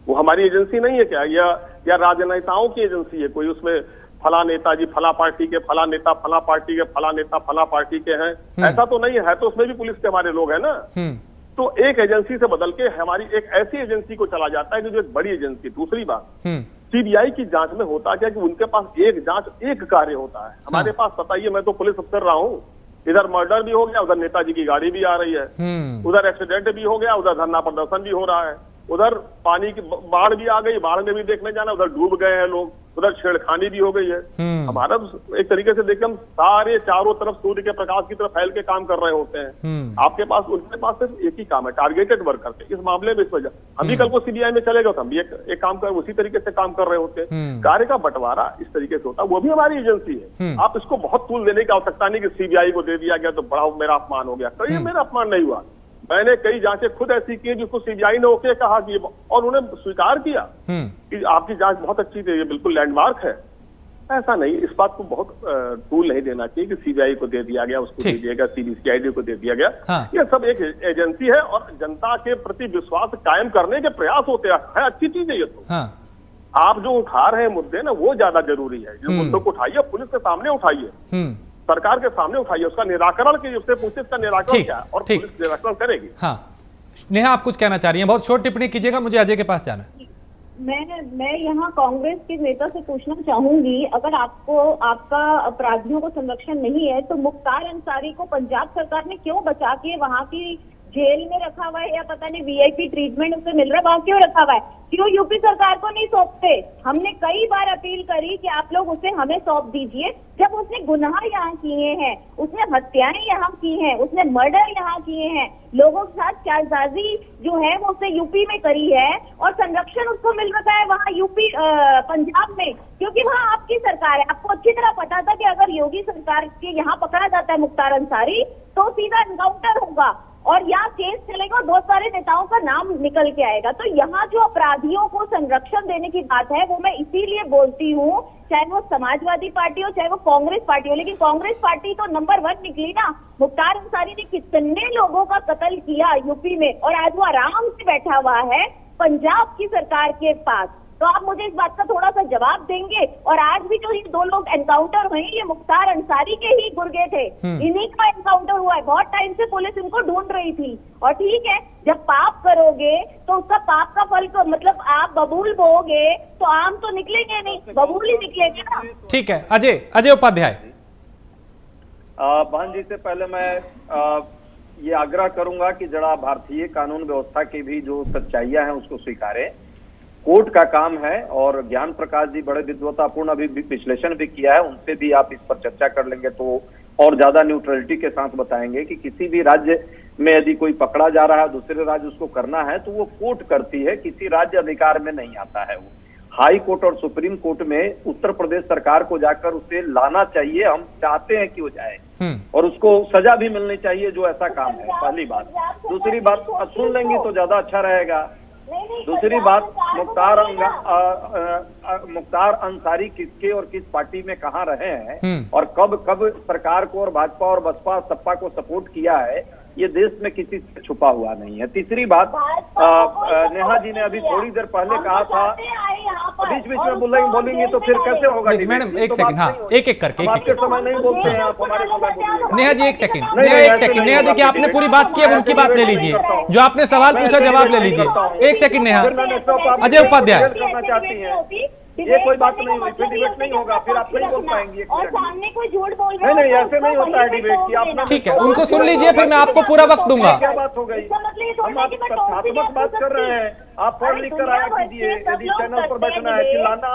वो हमारी एजेंसी नहीं है क्या? या राजनेताओं की एजेंसी है कोई? उसमें फला नेताजी फला पार्टी के, फला नेता फला पार्टी के, फला नेता फला पार्टी के हैं, ऐसा तो नहीं है। तो उसमें भी पुलिस के हमारे लोग हैं ना। तो एक एजेंसी से बदल के हमारी एक ऐसी एजेंसी को चला जाता है कि जो एक बड़ी एजेंसी। दूसरी बात, सीबीआई की जांच में होता क्या कि उनके पास एक जांच एक कार्य होता है। हमारे पास बताइए, मैं तो पुलिस अफसर रहा हूँ, इधर मर्डर भी हो गया, उधर नेताजी की गाड़ी भी आ रही है, उधर एक्सीडेंट भी हो गया, उधर धरना प्रदर्शन भी हो रहा है, उधर पानी की बाढ़ भी आ गई, बाढ़ में भी देखने जाना, उधर डूब गए हैं लोग, उधर छेड़खानी भी हो गई है। हमारा एक तरीके से देखिए हम सारे चारों तरफ सूर्य के प्रकाश की तरफ फैल के काम कर रहे होते हैं। आपके पास, उनके पास सिर्फ एक ही काम है, टारगेटेड वर्क करते। इस मामले में इस वजह हम भी कल को सीबीआई में चले गए तो हम भी एक काम कर उसी तरीके से काम कर रहे होते हैं। कार्य का बंटवारा इस तरीके से होता है, वो भी हमारी एजेंसी है। आप इसको बहुत तूल देने की आवश्यकता नहीं कि सीबीआई को दे दिया गया तो बड़ा मेरा अपमान हो गया। तो ये मेरा अपमान नहीं हुआ। मैंने कई जांचें खुद ऐसी की जिसको सीबीआई ने ओके कहा कि, और उन्होंने स्वीकार किया कि आपकी जांच बहुत अच्छी थी, ये बिल्कुल लैंडमार्क है। ऐसा नहीं, इस बात को बहुत टूल नहीं देना चाहिए कि सीबीआई को दे दिया गया, उसको दे दिया गया, सीबीसीआईडी को दे दिया गया। ये सब एक एजेंसी है और जनता के प्रति विश्वास कायम करने के प्रयास होते हैं, अच्छी चीज है ये तो। आप जो उठा रहे हैं मुद्दे ना, वो ज्यादा जरूरी है। जो मुद्दों को उठाइए, पुलिस के सामने उठाइए, सरकार के सामने उठाइए, उसका निराकरण कीजिए, उससे पूछिए इसका निराकरण क्या है और पुलिस निराकरण करेगी। हाँ, नेहा आप कुछ कहना चाह रही हैं? बहुत छोटी टिप्पणी कीजिएगा, मुझे अजय के पास जाना है। मैं यहाँ कांग्रेस के नेता से पूछना चाहूंगी, अगर आपको आपका अपराधियों को संरक्षण नहीं है तो मुख्तार अंसारी को पंजाब सरकार ने क्यों बचा के वहाँ की जेल में रखा हुआ है, या पता नहीं वीआईपी ट्रीटमेंट उसे मिल रहा है, वहाँ क्यों रखा हुआ है? क्यों यूपी सरकार को नहीं सौंपते? हमने कई बार अपील करी कि आप लोग उसे हमें सौंप दीजिए। जब उसने गुनाह यहाँ किए हैं, उसने हत्याएं यहाँ की हैं, उसने मर्डर यहाँ किए हैं, लोगों के साथ चालसाजी जो है वो उसने यूपी में करी है, और संरक्षण उसको मिल रहा है वहाँ यूपी पंजाब में, क्योंकि वहाँ आपकी सरकार है। आपको अच्छी तरह पता था कि अगर योगी सरकार के यहाँ पकड़ा जाता है मुख्तार अंसारी तो सीधा एनकाउंटर होगा और यहाँ केस चलेगा और बहुत सारे नेताओं का नाम निकल के आएगा। तो यहाँ जो अपराधियों को संरक्षण देने की बात है वो मैं इसीलिए बोलती हूँ, चाहे वो समाजवादी पार्टी हो चाहे वो कांग्रेस पार्टी हो, लेकिन कांग्रेस पार्टी तो नंबर 1 निकली ना। मुख्तार अंसारी ने कितने लोगों का कत्ल किया यूपी में, और आज वो आराम से बैठा हुआ है पंजाब की सरकार के पास। तो आप मुझे इस बात का थोड़ा सा जवाब देंगे। और आज भी जो ये दो लोग एनकाउंटर हुए, ये मुख्तार अंसारी के ही गुर्गे थे, इन्हीं का एनकाउंटर हुआ है। बहुत टाइम से पुलिस इनको ढूंढ रही थी। और ठीक है, जब पाप करोगे तो उसका पाप का फल को मतलब आप बबूल बोगे तो आम तो निकलेंगे नहीं, बबूल ही निकलेंगे ना। ठीक है, अजय उपाध्याय। बहन जी से पहले मैं ये आग्रह करूंगा कि जरा भारतीय कानून व्यवस्था की भी जो सच्चाइयां हैं उसको स्वीकारें। कोर्ट का काम है और ज्ञान प्रकाश जी बड़े विद्वतापूर्ण अभी विश्लेषण भी किया है, उनसे भी आप इस पर चर्चा कर लेंगे तो और ज्यादा न्यूट्रलिटी के साथ बताएंगे कि किसी भी राज्य में यदि कोई पकड़ा जा रहा है, दूसरे राज्य उसको करना है तो वो कोर्ट करती है, किसी राज्य अधिकार में नहीं आता है। वो हाई कोर्ट और सुप्रीम कोर्ट में उत्तर प्रदेश सरकार को जाकर उसे लाना चाहिए, हम चाहते हैं कि वो जाए और उसको सजा भी मिलनी चाहिए जो ऐसा काम है, पहली बात। दूसरी बात सुन लेंगी तो ज्यादा अच्छा रहेगा। दूसरी बात, मुख्तार अंसारी किसके और किस पार्टी में कहाँ रहे हैं और कब कब सरकार को और भाजपा और बसपा सपा को सपोर्ट किया है, ये देश में किसी से छुपा हुआ नहीं है। तीसरी बात, नेहा जी ने अभी थोड़ी देर पहले कहा था, बीच बीच में बोलेंगे तो फिर कैसे होगा? मैडम एक सेकंड, हाँ एक एक करके समय नहीं बोलते हैं आप, हमारे समय बोलिए। नेहा जी एक सेकंड, नेहा देखिए आपने पूरी बात की, अब उनकी बात ले लीजिए, जो आपने सवाल पूछा जवाब ले लीजिए। एक सेकंड नेहा। अजय उपाध्याय करना चाहती हैं, ये कोई बात नहीं हुई, फिर डिबेट नहीं होगा, फिर आप नहीं बोल पाएंगे। और सामने कोई झूठ बोल रहा है, नहीं ऐसे नहीं होता है डिबेट की। आप ठीक है, उनको सुन लीजिए, फिर मैं आपको पूरा वक्त दूंगा। क्या बात हो गई? हम आप तथ्यात्मक बात कर रहे हैं, आप पढ़ लिख कर आया कीजिए। यदि चैनल पर बैठना है, चिल्लाना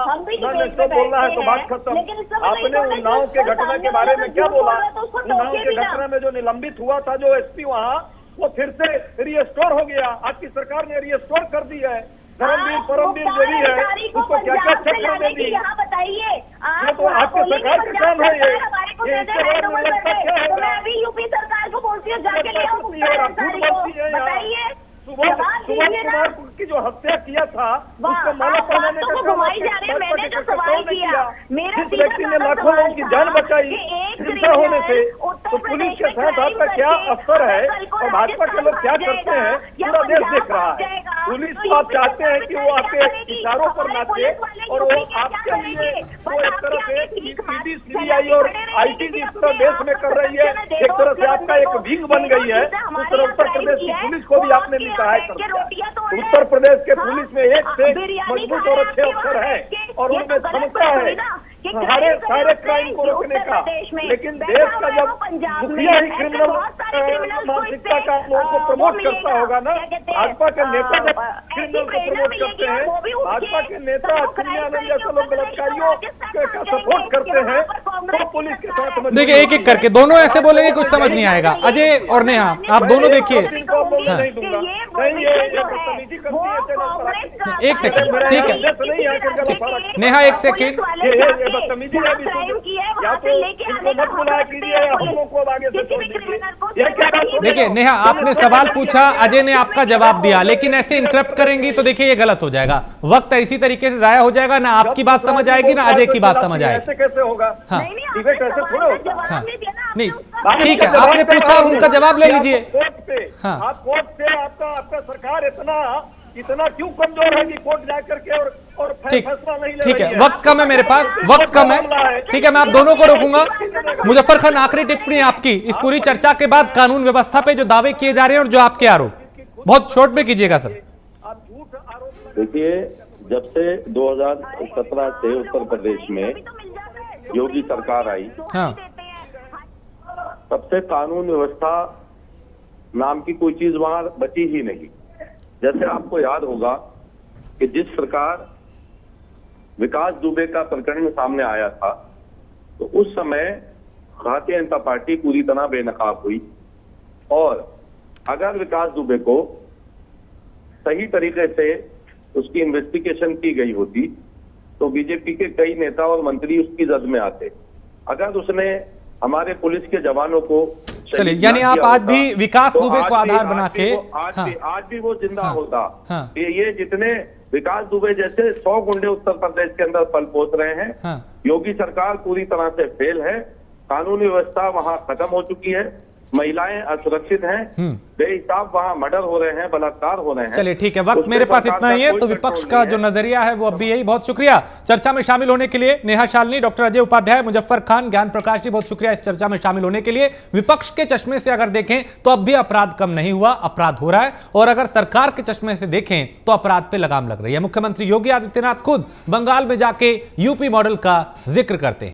बोलना है तो बात खत्म। आपने उन्नाव के घटना के बारे में क्या बोला? उन्नाव के घटना में जो निलंबित हुआ था जो एसपी वहाँ, वो फिर से रिस्टोर हो गया। आपकी सरकार ने रिस्टोर कर दी है। धर्मवीर परमवीर जो भी है उसको क्या क्या चक्र दे दी, बताइए। ये तो आपके सरकार का काम है। ये इससे बड़ा निर्लजता क्या है? मैं अभी यूपी सरकार को बोलती हूँ जाके ले आओ बताइए। सुभाष कुमार की जो हत्या किया था उसको माला पहनाने का मैंने जो सवाल किया, जिस व्यक्ति ने लाखों लोगों की जान बचाई हिंसा होने से, तो पुलिस के साथ आपका क्या असर है और भाजपा के लोग क्या करते हैं पूरा देश देख रहा है। पुलिस को आप चाहते हैं कि वो आपके इशारों पर नाचे और वो आपके लिए वो एक तरह से ईडी सीबीआई और आईटी जिस तरह देश में कर रही है, एक तरह से आपका एक विंग बन गई है। उस तरह उत्तर प्रदेश की पुलिस को भी आपने निकाय कर दिया। उत्तर प्रदेश के पुलिस में एक से मजबूत और अच्छे अफसर है और उनमें क्षमता है सारे क्राइम को रोकने का, लेकिन देश का जब मुखिया ही क्रिमिनल मानसिकता का लोगों को प्रमोट करता होगा ना, भाजपा के नेता जब क्रिमिनल को प्रमोट करते हैं, भाजपा के नेता चिन्मयानंद जैसे लोग बलात्कारियों का सपोर्ट करते हैं तो पुलिस के साथ। देखिए एक एक करके दोनों ऐसे बोलेंगे कुछ समझ नहीं आएगा। अजय और नेहा आप दोनों देखिए। एक सेकंड, ठीक है नेहा एक सेकंड। देखिए नेहा आपने सवाल पूछा, अजय ने आपका जवाब दिया, लेकिन ऐसे इंटरप्ट करेंगी तो देखिए ये गलत हो जाएगा, वक्त इसी तरीके से जाया हो जाएगा, ना आपकी बात समझ आएगी ना अजय की बात समझ आएगी। ऐसे कैसे होगा? हाँ हाँ नहीं ठीक है, आपने पूछा उनका जवाब ले लीजिए। हाँ आप कोर्ट से आपका सरकार इतना क्यों कमजोर है कि कोर्ट जाकर के और फैसला नहीं ले? ठीक है, वक्त कम है मेरे पास, वक्त कम है। ठीक है, मैं आप दोनों को रोकूंगा। मुजफ्फर खान आखिरी टिप्पणी आपकी इस पूरी चर्चा के बाद, कानून व्यवस्था पे जो दावे किए जा रहे हैं और जो आपके आरोप, बहुत शॉर्ट में कीजिएगा सर। देखिए, जब से 2017 से उत्तर प्रदेश में योगी सरकार आई, हाँ तब से कानून व्यवस्था नाम की कोई चीज वहां बची ही नहीं। जैसे आपको याद होगा कि जिस प्रकार विकास दुबे का प्रकरण सामने आया था, तो उस समय भारतीय जनता पार्टी पूरी तरह बेनकाब हुई और अगर विकास दुबे को सही तरीके से उसकी इन्वेस्टिगेशन की गई होती तो बीजेपी के कई नेता और मंत्री उसकी जद में आते। अगर उसने हमारे पुलिस के जवानों को, चलिए यानी आप आज भी विकास दुबे को आधार बना के आज भी वो जिंदा होता। हाँ, ये जितने विकास दुबे जैसे 100 गुंडे उत्तर प्रदेश के अंदर पल पोस रहे हैं। हाँ, योगी सरकार पूरी तरह से फेल है, कानूनी व्यवस्था वहां खत्म हो चुकी है। महिलाएं असुरक्षित हैं, बेहिसाब वहां मर्डर हो रहे हैं, बलात्कार हो रहे हैं। चलिए ठीक है, वक्त मेरे पास इतना ही है, तो विपक्ष का जो नजरिया है वो अब भी यही। बहुत शुक्रिया चर्चा में शामिल होने के लिए नेहा शालिनी, डॉक्टर अजय उपाध्याय, मुजफ्फर खान, ज्ञान प्रकाश जी, बहुत शुक्रिया इस चर्चा में शामिल होने के लिए। विपक्ष के चश्मे से अगर देखें तो अब भी अपराध कम नहीं हुआ, अपराध हो रहा है, और अगर सरकार के चश्मे से देखें तो अपराध पे लगाम लग रही है। मुख्यमंत्री योगी आदित्यनाथ खुद बंगाल में जाके यूपी मॉडल का जिक्र करते हैं।